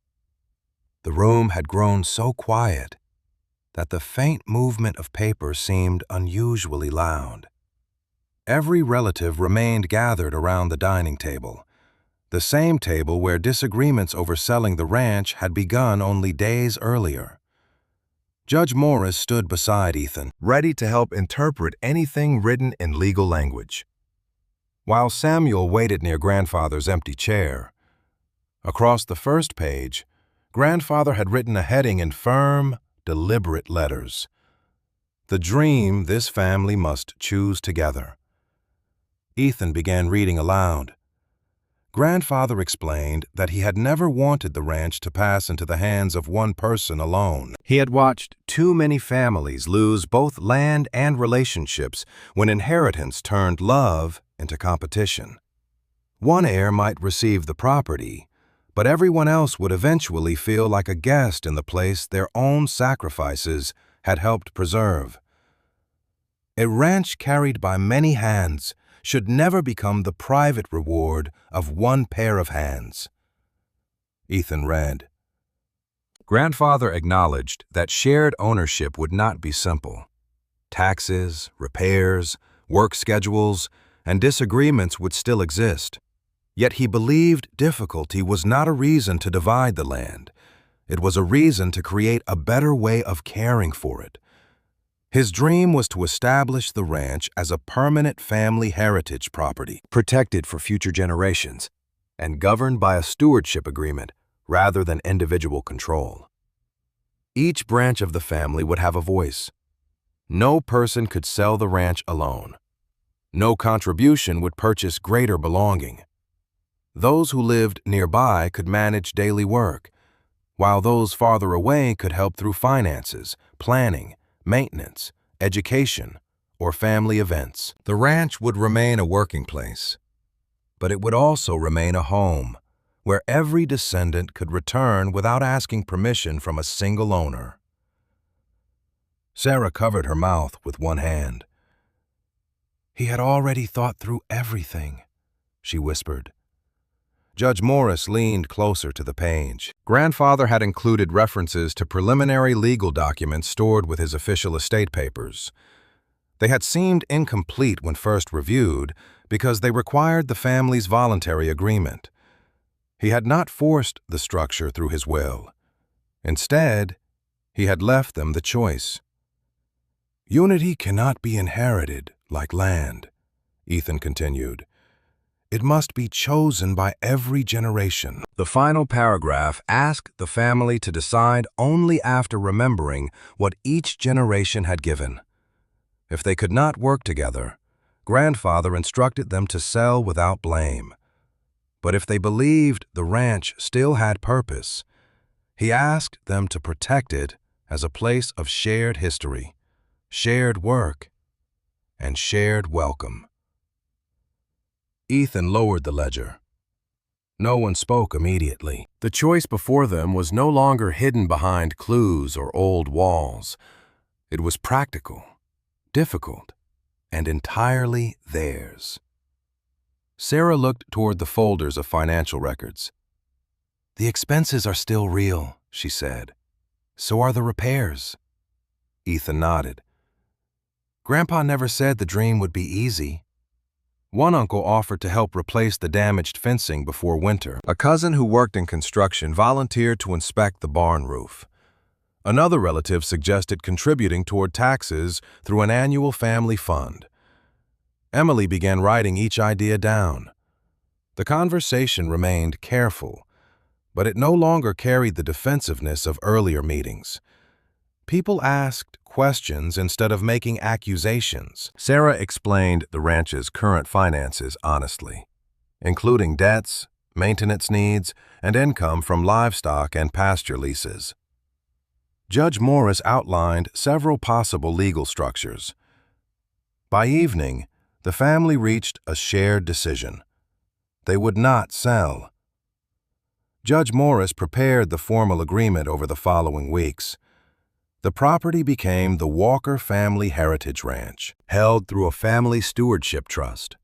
The room had grown so quiet that the faint movement of paper seemed unusually loud. Every relative remained gathered around the dining table, the same table where disagreements over selling the ranch had begun only days earlier. Judge Morris stood beside Ethan, ready to help interpret anything written in legal language. While Samuel waited near Grandfather's empty chair, across the first page, Grandfather had written a heading in firm, deliberate letters. "The dream this family must choose together." Ethan began reading aloud. Grandfather explained that he had never wanted the ranch to pass into the hands of one person alone. He had watched too many families lose both land and relationships when inheritance turned love into competition. One heir might receive the property, but everyone else would eventually feel like a guest in the place their own sacrifices had helped preserve. A ranch carried by many hands should never become the private reward of one pair of hands. Ethan read. Grandfather acknowledged that shared ownership would not be simple. Taxes, repairs, work schedules, and disagreements would still exist. Yet he believed difficulty was not a reason to divide the land. It was a reason to create a better way of caring for it. His dream was to establish the ranch as a permanent family heritage property, protected for future generations, and governed by a stewardship agreement rather than individual control. Each branch of the family would have a voice. No person could sell the ranch alone. No contribution would purchase greater belonging. Those who lived nearby could manage daily work, while those farther away could help through finances, planning, maintenance, education, or family events. The ranch would remain a working place, but it would also remain a home where every descendant could return without asking permission from a single owner. Sarah covered her mouth with one hand. "He had already thought through everything," she whispered. Judge Morris leaned closer to the page. Grandfather had included references to preliminary legal documents stored with his official estate papers. They had seemed incomplete when first reviewed because they required the family's voluntary agreement. He had not forced the structure through his will. Instead, he had left them the choice. "Unity cannot be inherited like land," Ethan continued. "It must be chosen by every generation." The final paragraph asked the family to decide only after remembering what each generation had given. If they could not work together, Grandfather instructed them to sell without blame. But if they believed the ranch still had purpose, he asked them to protect it as a place of shared history, shared work, and shared welcome. Ethan lowered the ledger. No one spoke immediately. The choice before them was no longer hidden behind clues or old walls. It was practical, difficult, and entirely theirs. Sarah looked toward the folders of financial records. "The expenses are still real," she said. "So are the repairs." Ethan nodded. "Grandpa never said the dream would be easy." One uncle offered to help replace the damaged fencing before winter. A cousin who worked in construction volunteered to inspect the barn roof. Another relative suggested contributing toward taxes through an annual family fund. Emily began writing each idea down. The conversation remained careful, but it no longer carried the defensiveness of earlier meetings. People asked questions instead of making accusations. Sarah explained the ranch's current finances honestly, including debts, maintenance needs, and income from livestock and pasture leases. Judge Morris outlined several possible legal structures. By evening, the family reached a shared decision. They would not sell. Judge Morris prepared the formal agreement over the following weeks. The property became the Walker Family Heritage Ranch, held through a family stewardship trust.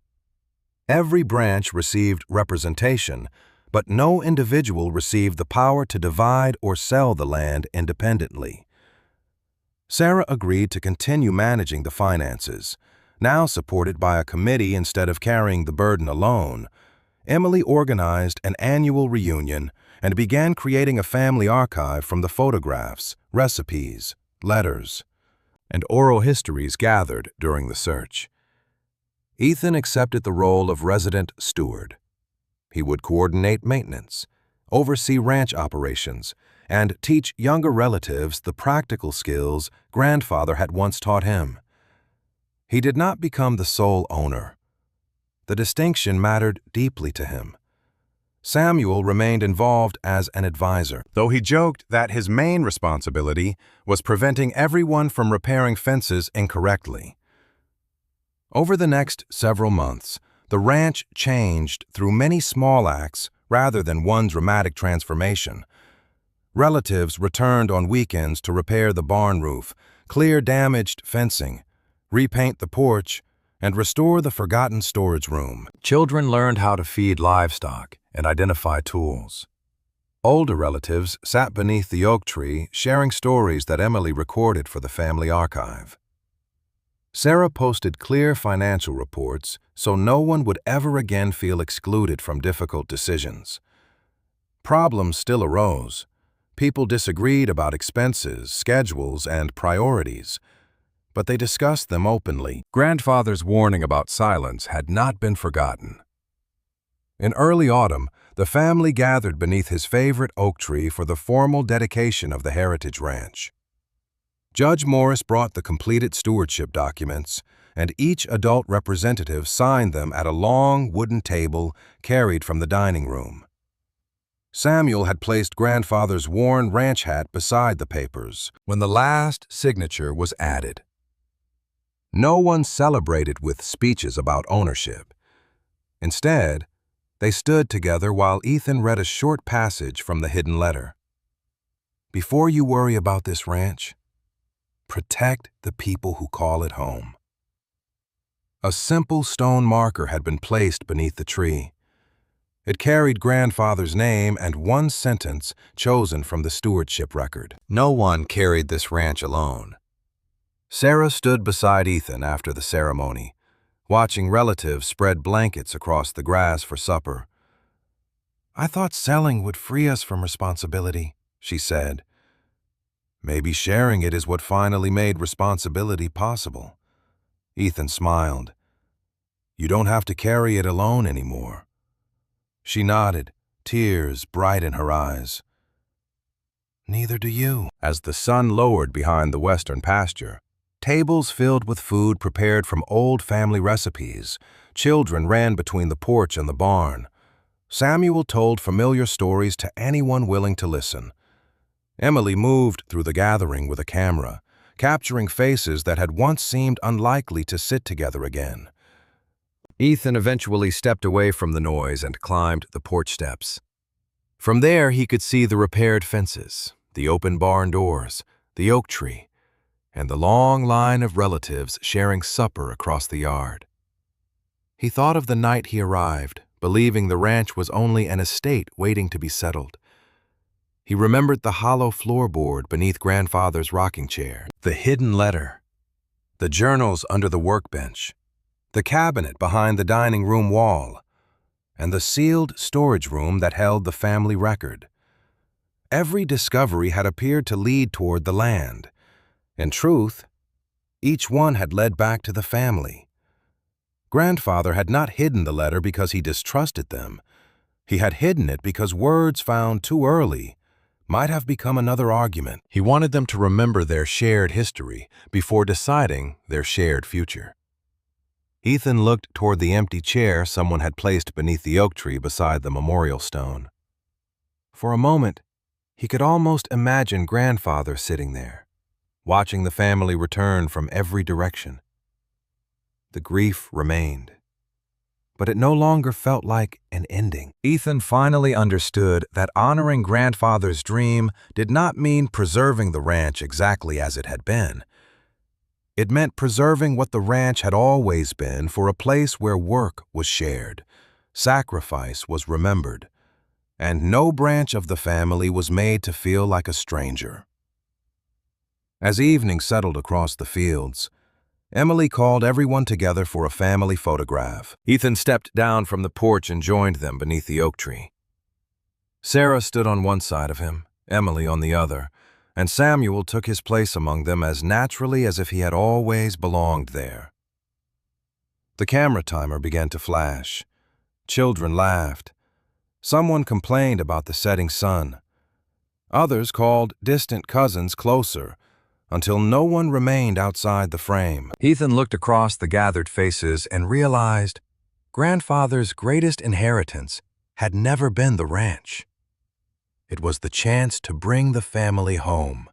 Every branch received representation, but no individual received the power to divide or sell the land independently. Sarah agreed to continue managing the finances. Now supported by a committee instead of carrying the burden alone, Emily organized an annual reunion and began creating a family archive from the photographs, recipes, letters, and oral histories gathered during the search. Ethan accepted the role of resident steward. He would coordinate maintenance, oversee ranch operations, and teach younger relatives the practical skills Grandfather had once taught him. He did not become the sole owner. The distinction mattered deeply to him. Samuel remained involved as an advisor, though he joked that his main responsibility was preventing everyone from repairing fences incorrectly. Over the next several months, the ranch changed through many small acts rather than one dramatic transformation. Relatives returned on weekends to repair the barn roof, clear damaged fencing, repaint the porch, and restore the forgotten storage room. Children learned how to feed livestock and identify tools. Older relatives sat beneath the oak tree sharing stories that Emily recorded for the family archive. Sarah posted clear financial reports so no one would ever again feel excluded from difficult decisions. Problems still arose. People disagreed about expenses, schedules, and priorities, but they discussed them openly. Grandfather's warning about silence had not been forgotten. In early autumn, the family gathered beneath his favorite oak tree for the formal dedication of the Heritage Ranch. Judge Morris brought the completed stewardship documents, and each adult representative signed them at a long wooden table carried from the dining room. Samuel had placed Grandfather's worn ranch hat beside the papers when the last signature was added. No one celebrated with speeches about ownership. Instead, they stood together while Ethan read a short passage from the hidden letter. "Before you worry about this ranch, protect the people who call it home." A simple stone marker had been placed beneath the tree. It carried grandfather's name and one sentence chosen from the stewardship record. No one carried this ranch alone. Sarah stood beside Ethan after the ceremony, watching relatives spread blankets across the grass for supper. "I thought selling would free us from responsibility," she said. "Maybe sharing it is what finally made responsibility possible." Ethan smiled. "You don't have to carry it alone anymore." She nodded, tears bright in her eyes. "Neither do you." As the sun lowered behind the western pasture, tables filled with food prepared from old family recipes, children ran between the porch and the barn. Samuel told familiar stories to anyone willing to listen. Emily moved through the gathering with a camera, capturing faces that had once seemed unlikely to sit together again. Ethan eventually stepped away from the noise and climbed the porch steps. From there, he could see the repaired fences, the open barn doors, the oak tree, and the long line of relatives sharing supper across the yard. He thought of the night he arrived, believing the ranch was only an estate waiting to be settled. He remembered the hollow floorboard beneath grandfather's rocking chair, the hidden letter, the journals under the workbench, the cabinet behind the dining room wall, and the sealed storage room that held the family record. Every discovery had appeared to lead toward the land. In truth, each one had led back to the family. Grandfather had not hidden the letter because he distrusted them. He had hidden it because words found too early might have become another argument. He wanted them to remember their shared history before deciding their shared future. Ethan looked toward the empty chair someone had placed beneath the oak tree beside the memorial stone. For a moment, he could almost imagine grandfather sitting there, watching the family return from every direction. The grief remained, but it no longer felt like an ending. Ethan finally understood that honoring grandfather's dream did not mean preserving the ranch exactly as it had been. It meant preserving what the ranch had always been, for a place where work was shared, sacrifice was remembered, and no branch of the family was made to feel like a stranger. As evening settled across the fields, Emily called everyone together for a family photograph. Ethan stepped down from the porch and joined them beneath the oak tree. Sarah stood on one side of him, Emily on the other, and Samuel took his place among them as naturally as if he had always belonged there. The camera timer began to flash. Children laughed. Someone complained about the setting sun. Others called distant cousins closer, until no one remained outside the frame. Ethan looked across the gathered faces and realized grandfather's greatest inheritance had never been the ranch. It was the chance to bring the family home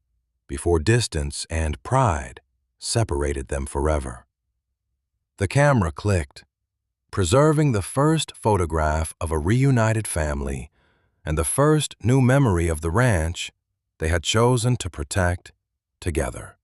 before distance and pride separated them forever. The camera clicked, preserving the first photograph of a reunited family and the first new memory of the ranch they had chosen to protect together.